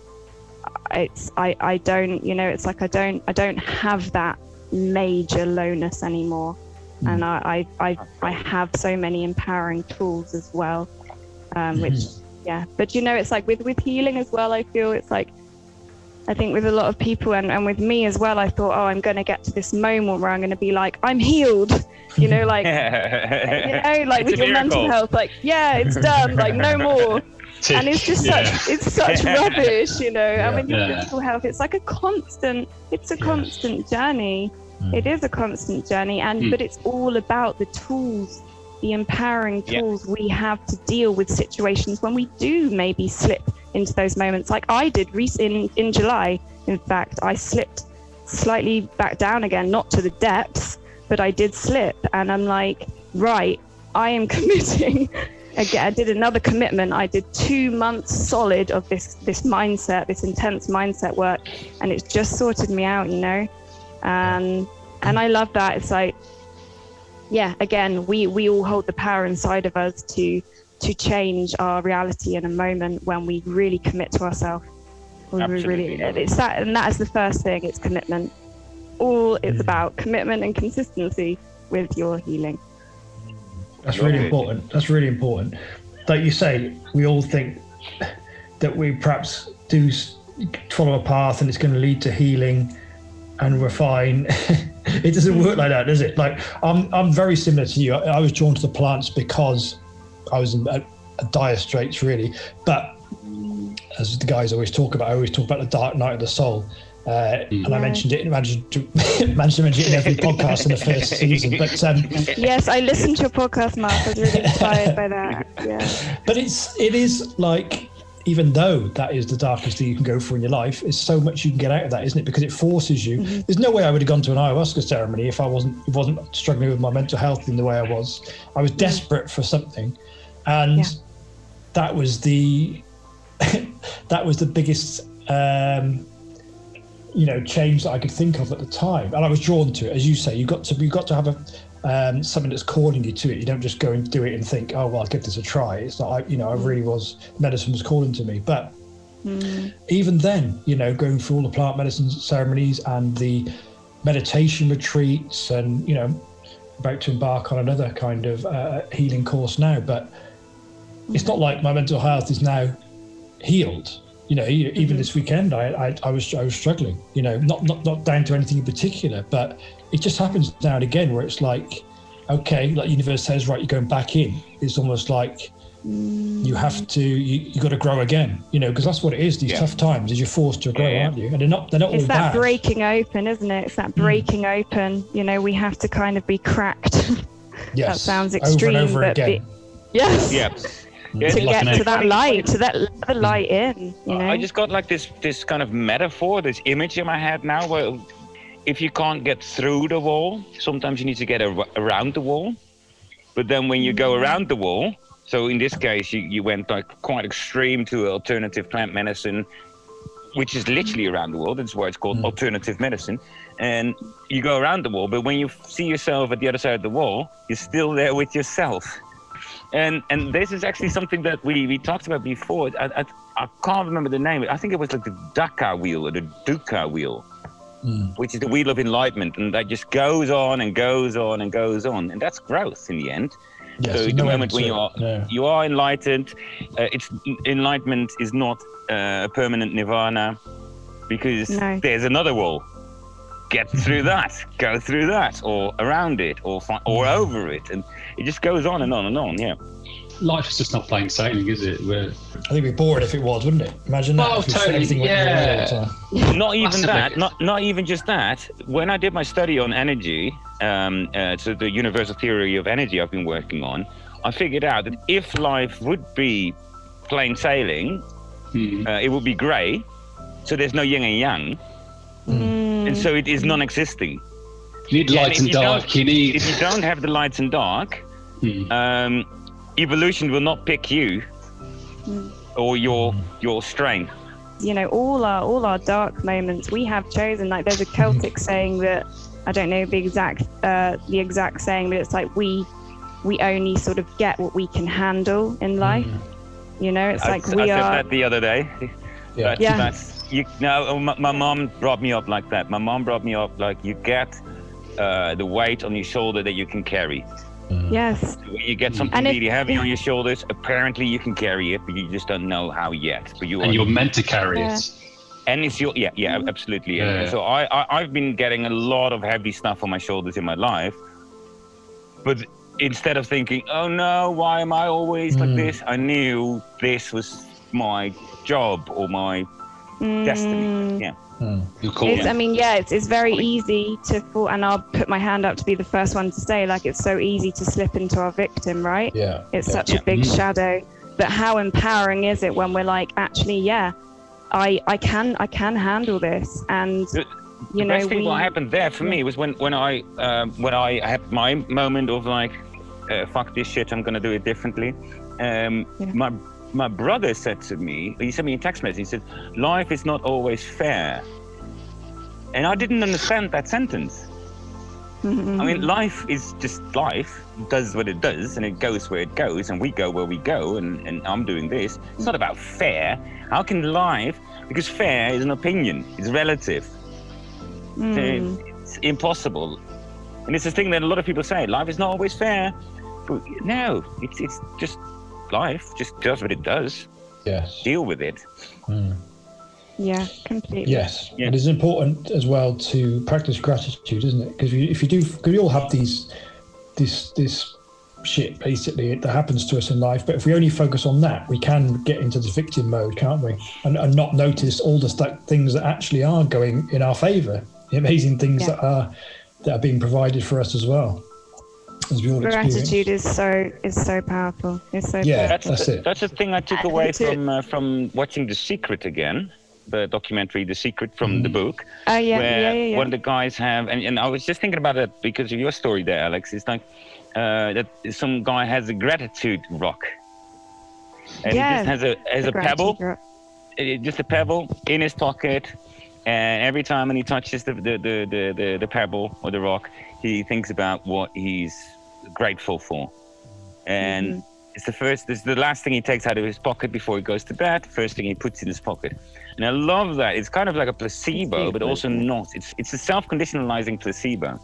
don't, you know, it's like I don't have that major lowness anymore. And I have so many empowering tools as well, which yeah. But you know, it's like with healing as well, I feel it's like, I think with a lot of people and with me as well, I thought, oh, I'm going to get to this moment where I'm going to be like, I'm healed, you know, like, you know, like with your mental health, like, yeah, it's done, like no more. And it's just such rubbish, you know. And with your physical health, it's like a constant journey. It is a constant journey, but it's all about the tools, the empowering tools we have to deal with situations when we do maybe slip into those moments. Like I did in July, in fact, I slipped slightly back down again, not to the depths, but I did slip. And I'm like, right, I am committing. Again, I did another commitment. I did 2 months solid of this mindset, this intense mindset work, and it's just sorted me out, you know. And I love that. It's like, yeah, again, we all hold the power inside of us to change our reality in a moment when we really commit to ourselves. It's that, and that is the first thing. It's commitment. All it's about commitment and consistency with your healing. That's really important. That's really important. Like you say, we all think that we perhaps do follow a path and it's going to lead to healing and we're fine. It doesn't work like that, does it? Like I'm very similar to you. I was drawn to the plants because I was in a dire straits, really. But as the guys always talk about, I always talk about the dark night of the soul. And I mentioned it, managed to mention it in every podcast in the first season. But yes, I listened to your podcast, Mark. I was really inspired by that. Yeah. But it is like, even though that is the darkest thing you can go through in your life, it's so much you can get out of that, isn't it? Because it forces you. There's no way I would have gone to an ayahuasca ceremony if I wasn't struggling with my mental health in the way I was. I was desperate for something, and that was the biggest change that I could think of at the time. And I was drawn to it, as you say. You've got to have something that's calling you to it. You don't just go and do it and think, oh well, I'll give this a try. It's not like, I really was, medicine was calling to me. But even then, going through all the plant medicine ceremonies and the meditation retreats, and about to embark on another kind of healing course now. But it's not like my mental health is now healed. Even this weekend, I was struggling. Not down to anything in particular, but it just happens now and again where it's like okay, like universe says, right, you're going back in. It's almost like you have to, you got to grow again, you know, because that's what it is. These tough times is you're forced to grow, aren't you? And they're not all it's that bad. breaking open, isn't it? It's that breaking open. You know, we have to kind of be cracked. Yes. That sounds extreme, over and over but again. yes. Yeah. To get to that light, to let the light in, you know. I just got like this kind of metaphor, this image in my head now, where if you can't get through the wall, sometimes you need to get around the wall. But then when you go around the wall, so in this case, you went like quite extreme to alternative plant medicine, which is literally around the wall. That's why it's called alternative medicine. And you go around the wall, but when you see yourself at the other side of the wall, you're still there with yourself. And this is actually something that we talked about before. I can't remember the name. I think it was like the Daka wheel or the Dukkha wheel, which is the wheel of enlightenment. And that just goes on and goes on and goes on. And that's growth in the end. Yes, So the moment when you are enlightened, enlightenment is not a permanent nirvana, because there's another wall. Get through that, go through that, or around it, or over it, and it just goes on and on and on. Yeah. Life is just not plain sailing, is it? I think we'd be bored if it was, wouldn't it? Imagine that. If totally. everything went wrong all the time. Not even that. Not even just that. When I did my study on energy, so the universal theory of energy I've been working on, I figured out that if life would be plain sailing, it would be grey. So there's no yin and yang. And so it is non-existing. You need light and dark. If you don't have the lights and dark, evolution will not pick you or your strain. You know, all our dark moments we have chosen. Like there's a Celtic saying that I don't know the exact saying, but it's like we only sort of get what we can handle in life. You know, it's like I said that the other day. My mom brought me up like that. My mom brought me up like you get the weight on your shoulder that you can carry. Yes. When you get something really heavy on your shoulders, apparently you can carry it, but you just don't know how yet. But you're meant to carry it. And it's your absolutely. And so I've been getting a lot of heavy stuff on my shoulders in my life, but instead of thinking, oh no, why am I always like this? I knew this was my job or my destiny. It's very easy to fall, and I'll put my hand up to be the first one to say, like, it's so easy to slip into our victim, right? It's such a big shadow, but how empowering is it when we're like, actually, I can handle this. And the best thing what happened there for me was when I had my moment of like, fuck this shit, I'm gonna do it differently. My brother said to me, he sent me a text message, he said, life is not always fair. And I didn't understand that sentence. I mean, life is just life. It does what it does, and it goes where it goes, and we go where we go, and I'm doing this. It's not about fair. How can life, because fair is an opinion, it's relative. It's impossible. And it's this thing that a lot of people say, life is not always fair. But no, it's just life, just does what it does. Yes. Deal with it. Yeah, completely. Yes, and it's important as well to practice gratitude, isn't it? Because because we all have this shit basically that happens to us in life. But if we only focus on that, we can get into the victim mode, can't we? And not notice all the things that actually are going in our favour, the amazing things that are being provided for us as well. As we all gratitude is so powerful. It's so powerful. That's it. That's the thing I took away from watching The Secret again. The documentary The Secret from the book. Where one of the guys have, and I was just thinking about it because of your story there, Alex. It's like that some guy has a gratitude rock, and he just has a pebble, just a pebble in his pocket, and every time when he touches the pebble or the rock, he thinks about what he's grateful for, and it's the last thing he takes out of his pocket before he goes to bed. First thing he puts in his pocket. And I love that. It's kind of like a placebo, but also not. It's a self-conditionalizing placebo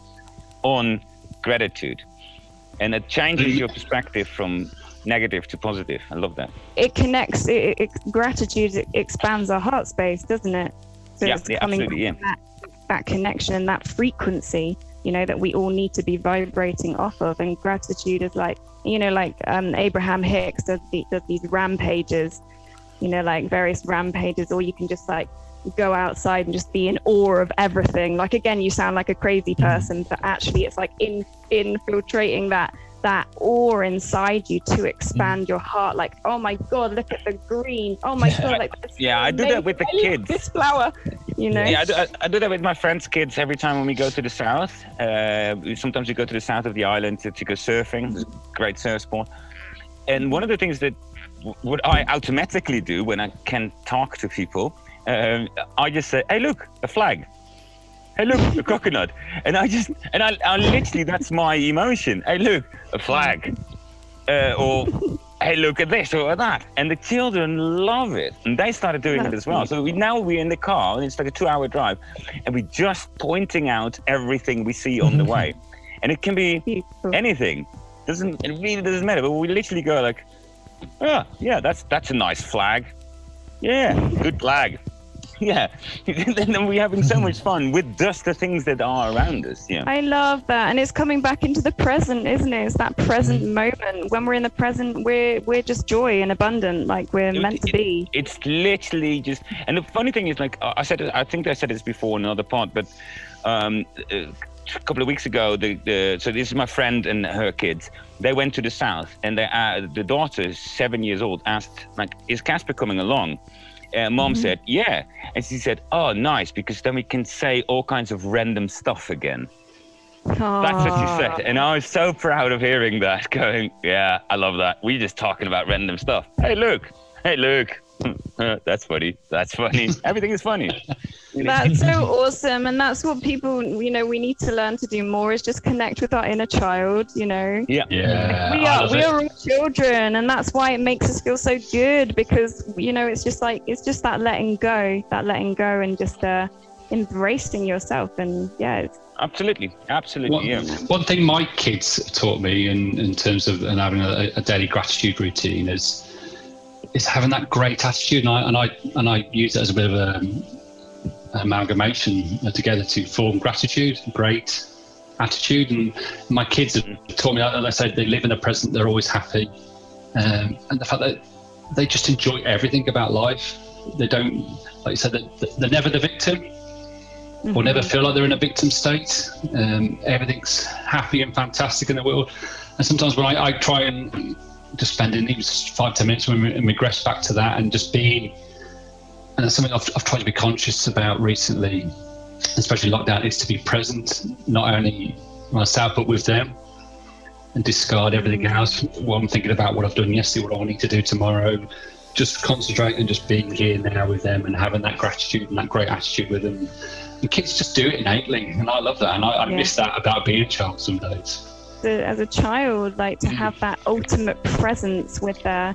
on gratitude. And it changes your perspective from negative to positive. I love that. It connects, gratitude expands our heart space, doesn't it? So it's coming absolutely, that connection and that frequency you know, that we all need to be vibrating off of. And gratitude is like, you know, like Abraham Hicks does these rampages, you know, like various rampages, or you can just like go outside and just be in awe of everything. Like, again, you sound like a crazy person, but actually it's like infiltrating that awe inside you to expand your heart. Like, oh my God, look at the green. Oh my God, like I do that with the kids. This flower, you know. Yeah, I do that with my friends' kids every time when we go to the south. Sometimes we go to the south of the island to go surfing. It's a great surf sport. And one of the things that what I automatically do when I can talk to people, I just say, hey, look, a flag. Hey, look, a coconut. And I literally, that's my emotion. Hey, look, a flag. Or, hey, look at this or that. And the children love it. And they started doing it as well. So we're in the car, and it's like a 2-hour drive, and we're just pointing out everything we see on the way. And it can be anything. It really doesn't matter. But we literally go like, oh, yeah, that's a nice flag. Yeah, good flag. Yeah, and then we're having so much fun with just the things that are around us. Yeah, I love that, and it's coming back into the present, isn't it? It's that present moment. When we're in the present, we're just joy and abundant, like we're meant to be. It's literally just, and the funny thing is, like I think I said this before in another part, but a couple of weeks ago, so this is my friend and her kids. They went to the south, and the daughter, 7 years old, asked, like, is Casper coming along? Mom said, yeah. And she said, oh, nice, because then we can say all kinds of random stuff again. Aww. That's what she said. And I was so proud of hearing that, going, yeah, I love that. We're just talking about random stuff. Hey, look. That's funny. Everything is funny. That's so awesome. And that's what people, you know, we need to learn to do more, is just connect with our inner child, you know. Yeah. We are all children, and that's why it makes us feel so good, because, you know, it's just that letting go and just embracing yourself. And yeah, Absolutely. One thing my kids taught me in terms of having a daily gratitude routine is having that great attitude, and I use it as a bit of an amalgamation together to form gratitude, great attitude. And my kids have taught me that. They say they live in the present, they're always happy, and the fact that they just enjoy everything about life. They don't, like you said, they're never the victim, or never feel like they're in a victim state. Everything's happy and fantastic in the world. And sometimes when I try and just spending even 5-10 minutes and regress back to that and just being, and that's something I've tried to be conscious about recently, especially lockdown, is to be present, not only myself but with them, and discard everything else while I'm thinking about what I've done yesterday, what I need to do tomorrow. Just concentrate and just being here now with them and having that gratitude and that great attitude with them. And kids just do it innately, and I love that, and I miss that about being a child some days. As a child, like to have that ultimate presence with their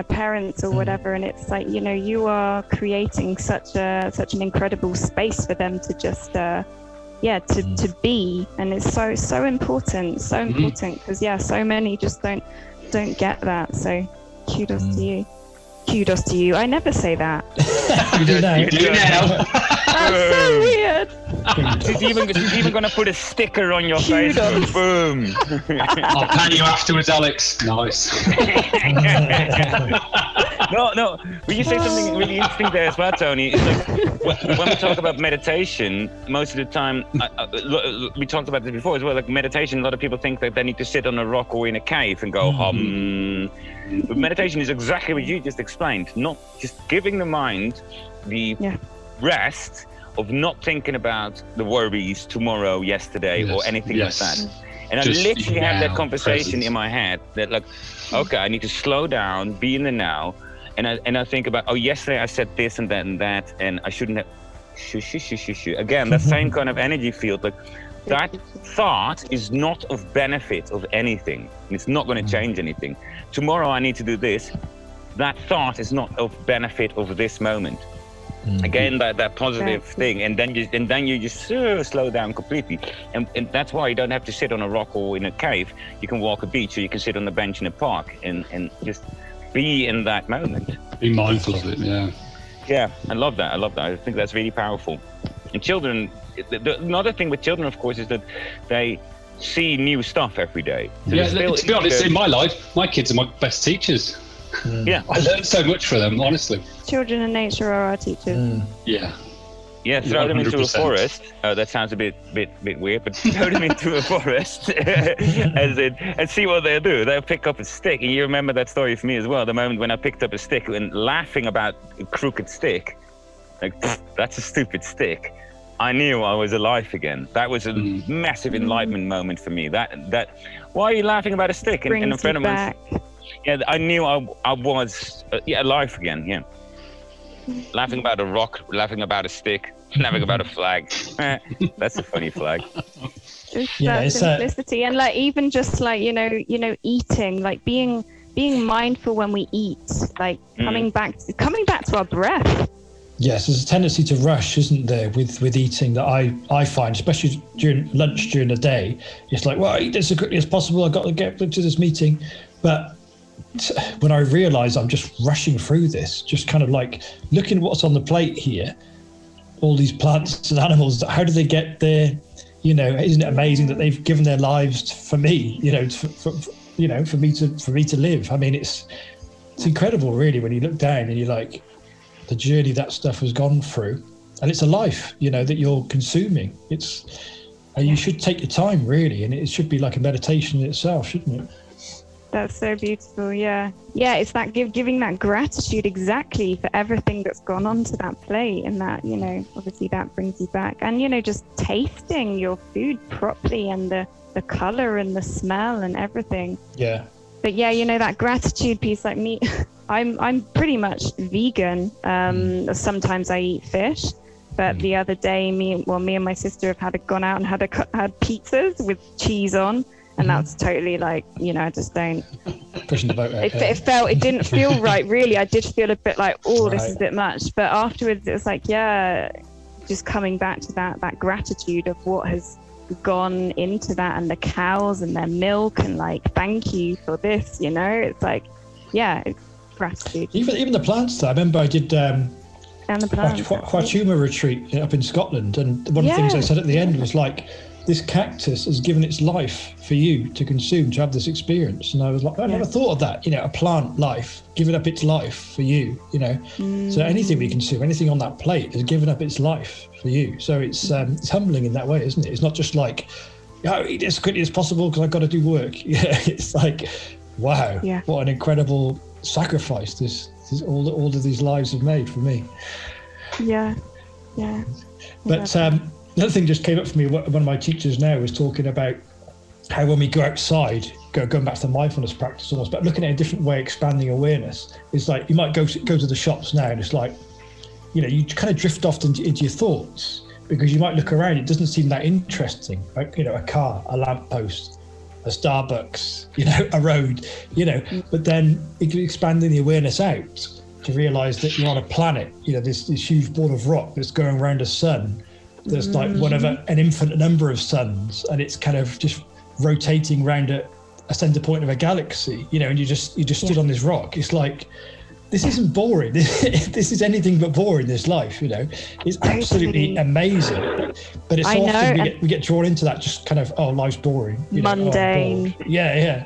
parents or whatever, and it's like, you know, you are creating such an incredible space for them to just to be, and it's so important because so many just don't get that. So kudos to you. I never say that. You do now. That's so weird. She's even going to put a sticker on your face. Boom. I'll pan you afterwards, Alex. Nice. No. But you say something really interesting there as well, Tony. It's like when we talk about meditation, most of the time, we talked about this before as well. Like meditation, a lot of people think that they need to sit on a rock or in a cave and go hum. But meditation is exactly what you just explained. Not just giving the mind the rest of not thinking about the worries tomorrow, yesterday, or anything like that. And just I literally have that conversation in my head that, like, okay, I need to slow down, be in the now, and I think about, oh, yesterday I said this and that, and I shouldn't have. Again, that same kind of energy field, like that thought is not of benefit of anything. It's not going to change anything. Tomorrow I need to do this. That thought is not of benefit of this moment. Again, that positive thing, and then you just slow down completely, and that's why you don't have to sit on a rock or in a cave. You can walk a beach, or you can sit on a bench in a park, and just be in that moment. Be mindful of it. Yeah, I love that. I think that's really powerful. And children, another thing with children, of course, is that they see new stuff every day. So to be honest, in my life, my kids are my best teachers. Yeah, I learned so much from them, honestly. Children and nature are our teachers. Yeah, throw them into a 100%. forest. That sounds a bit weird, but throw them into a forest and see what they'll do. They'll pick up a stick. And you remember that story for me as well. The moment when I picked up a stick and laughing about a crooked stick, like, that's a stupid stick. I knew I was alive again. That was a massive enlightenment moment for me. That why are you laughing about a stick? And a friend of mine, I knew I was alive again. Yeah. Laughing about a rock, laughing about a stick, laughing about a flag. That's a funny flag. It's simplicity, and like even just like you know eating, like being mindful when we eat, like coming back to our breath. Yes, there's a tendency to rush, isn't there, with eating that I find, especially during lunch during the day. It's like, well, I eat this as quickly as possible. I've got to get to this meeting, but when I realise I'm just rushing through this, just kind of like looking at what's on the plate here, all these plants and animals, how do they get there? You know, isn't it amazing that they've given their lives for me? You know, for me to live. I mean, it's incredible, really, when you look down and you're like, the journey that stuff has gone through, and it's a life, you know, that you're consuming. And you should take your time, really, and it should be like a meditation in itself, shouldn't it? That's so beautiful. Yeah, it's that giving that gratitude exactly for everything that's gone onto that plate, and that, you know, obviously that brings you back, and you know, just tasting your food properly, and the color and the smell and everything. Yeah. But yeah, you know, that gratitude piece, like me, I'm pretty much vegan. Sometimes I eat fish, but the other day, me and my sister have gone out and had pizzas with cheese on. And that's totally like, you know, I just don't. Pushing the boat out. It didn't feel right, really. I did feel a bit like, this is a bit much. But afterwards, it was like, just coming back to that gratitude of what has gone into that, and the cows and their milk, and like, thank you for this. You know, it's like, it's gratitude. Even the plants. Though. I remember I did. And the plants. Quachuma retreat up in Scotland, and one of the things I said at the end was like, this cactus has given its life for you to consume, to have this experience. And I was like, I never thought of that, you know, a plant life, giving up its life for you, you know. So anything we consume, anything on that plate has given up its life for you. So it's humbling in that way, isn't it? It's not just like, eat as quickly as possible because I've got to do work. It's like, wow, what an incredible sacrifice this all of these lives have made for me. But another thing just came up for me. One of my teachers now was talking about how when we go outside, going back to the mindfulness practice almost, but looking at a different way, expanding awareness. It's like you might go to the shops now, and it's like, you know, you kind of drift off into your thoughts because you might look around. It doesn't seem that interesting, like, you know, a car, a lamppost, a Starbucks, you know, a road, you know. But then expanding the awareness out to realise that you're on a planet, you know, this huge ball of rock that's going around a sun. There's like whatever, an infinite number of suns, and it's kind of just rotating around a center point of a galaxy, you know, and you just stood on this rock. It's like, this isn't boring. This is anything but boring, this life, you know. It's absolutely amazing. But it's often we get drawn into that, just kind of, life's boring. You know, mundane. Yeah.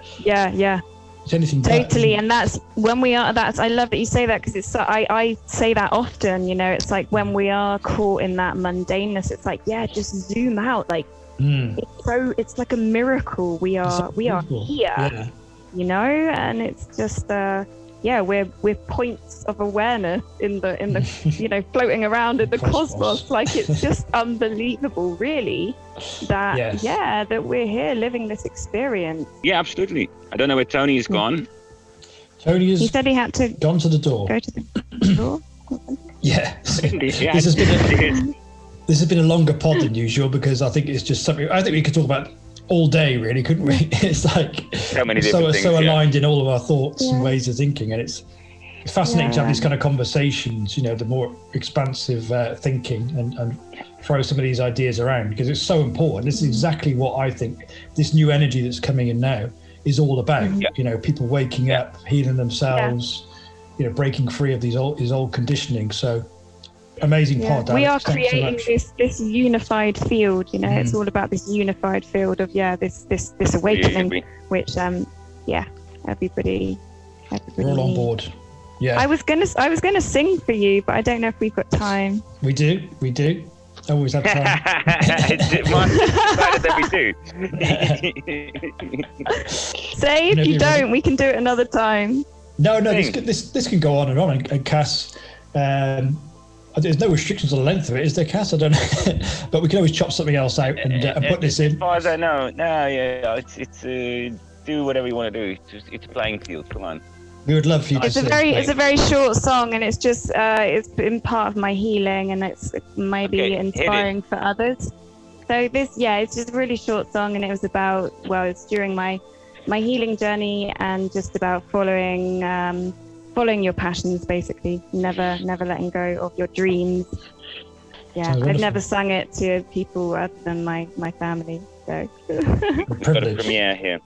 It's anything totally. And that's when we are, I love that you say that, because it's so, I say that often, you know. It's like when we are caught in that mundaneness, it's like, just zoom out, like it's like a miracle. We are here, you know. And it's just we're points of awareness in the you know, floating around in the cosmos. Like, it's just unbelievable, really, that that we're here living this experience. Yeah, absolutely. I don't know where Tony has gone. Tony he said he had to gone to the door. Go to the door. This has been a longer pod than usual, because I think it's just something I think we could talk about all day, really, couldn't we? It's like so many different things, so aligned in all of our thoughts and ways of thinking, and it's fascinating to have these kind of conversations, you know, the more expansive thinking, and throw some of these ideas around, because it's so important. This is exactly what I think this new energy that's coming in now is all about. You know, people waking up, healing themselves, you know, breaking free of these old conditioning. So amazing pod. We Alex. are Thanks so creating much. this unified field. You know, it's all about this unified field of this awakening, which everybody We're all on needs. board. Yeah. I was gonna sing for you, but I don't know if we've got time. We do. Always have time. It's much better than we do. Say if you don't, we can do it another time. No, this can go on and on. And Cass, there's no restrictions on the length of it, is there, Cass? I don't know, but we can always chop something else out and put this in. As far as I know, it's do whatever you want to do. It's a playing field. Come on. We would love for you to sing. It's a very short song, and it's just it's been part of my healing, and it's maybe inspiring for others. So it's just a really short song, and it was about it's during my healing journey, and just about following your passions, basically, never letting go of your dreams. Yeah, I've never sung it to people other than my family. So we've got a premiere here.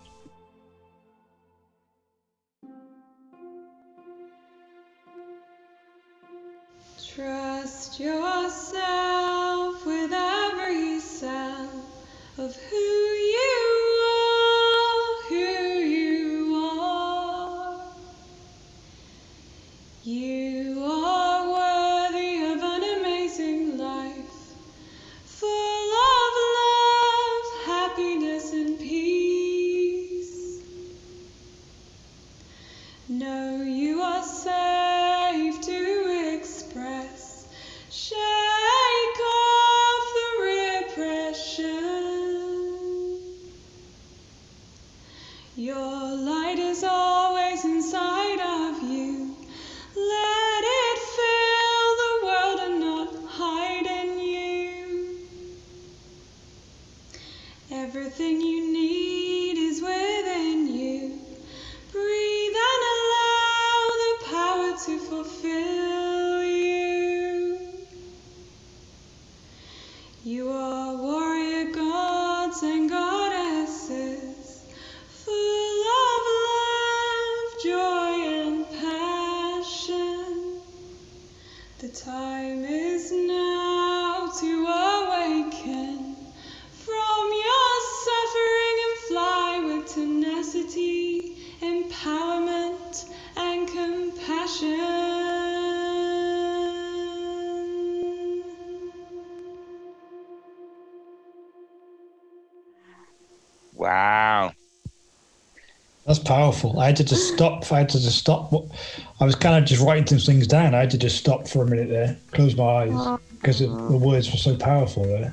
Trust yourself with every cell of who you are. You are worthy of an amazing life, full of love, happiness, and peace. Know you are safe to express. Shake off the repression. Your light is always inside of you. Let it fill the world and not hide in you. Everything you need is within you. Breathe and allow the power to fulfill you. You are warrior gods and goddesses, full of love, joy, and passion. The time is now to awaken from your suffering and fly with tenacity, empowerment, and compassion. Wow. That's powerful. I had to just stop. I was kind of just writing some things down. I had to just stop for a minute there, close my eyes, because the words were so powerful there.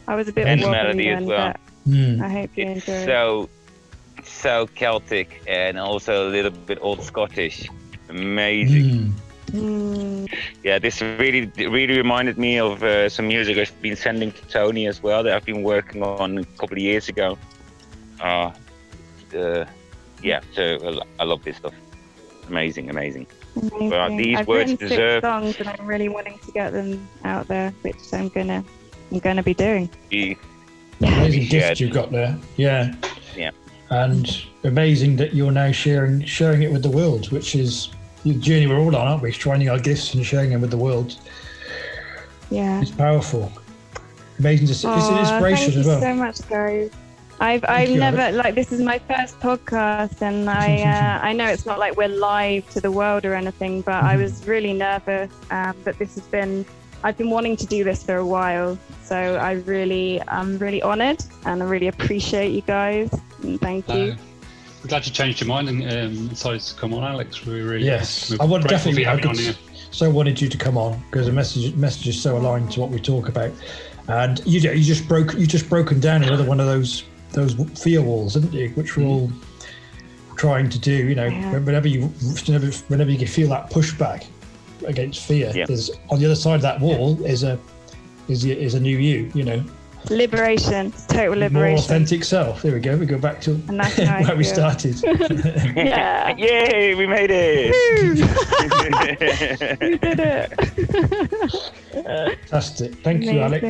I was a bit And wobbly melody then, as well. but I hope you enjoy it. So Celtic and also a little bit old Scottish. Amazing. Yeah, this really reminded me of some music I've been sending to Tony as well that I've been working on a couple of years ago. So I love this stuff. Amazing. But these I've words written deserve 6 songs, and I'm really wanting to get them out there, which I'm gonna be doing. Amazing gift you've got there. Yeah. And amazing that you're now sharing it with the world, which is the journey we're all on, aren't we? Finding our gifts and sharing them with the world. Yeah. It's powerful. Amazing to see. It's an inspiration as well. Thank you so much, guys. I've never, like, this is my first podcast, and I know it's not like we're live to the world or anything, but I was really nervous. But I've been wanting to do this for a while, so I'm really honoured, and I really appreciate you guys. And thank you. We're glad you changed your mind and decided to come on, Alex. We're really I wanted you to come on because the message is so aligned to what we talk about, and you just broken down another one of those fear walls, haven't you? Which we're all trying to do. You know, whenever you feel that pushback against fear, there's on the other side of that wall is a new you. You know. Liberation, total liberation. More authentic self. There we go. We go back to where we started. Yeah. Yay, we made it. We did it. Fantastic. Thank you, Alex.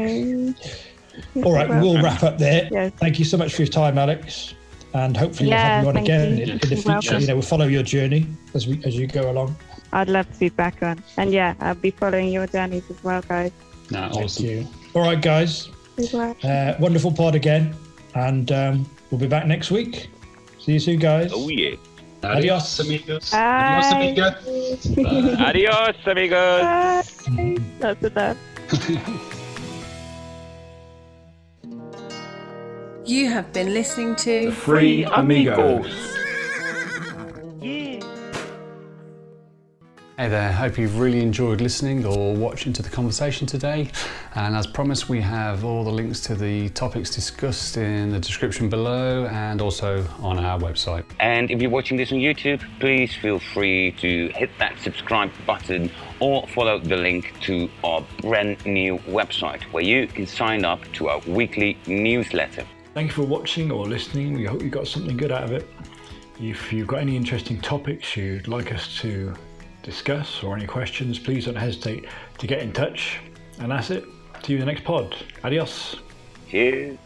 All right, we'll wrap up there. Yes. Thank you so much for your time, Alex. And hopefully we'll have you on again in the future. You know, we'll follow your journey as you go along. I'd love to be back on. And yeah, I'll be following your journeys as well, guys. No, awesome. Thank you. All right, guys. Wonderful pod again. And we'll be back next week. See you soon, guys. Oh, yeah. Adios, amigos. Bye. Adios, amigo. Adios, amigos. Bye. That's enough. You have been listening to Free Amigos. Hey there, hope you've really enjoyed listening or watching to the conversation today. And as promised, we have all the links to the topics discussed in the description below and also on our website. And if you're watching this on YouTube, please feel free to hit that subscribe button or follow the link to our brand new website where you can sign up to our weekly newsletter. Thank you for watching or listening. We hope you got something good out of it. If you've got any interesting topics you'd like us to discuss or any questions, please don't hesitate to get in touch. And that's it. See you in the next pod. Adios. Cheers.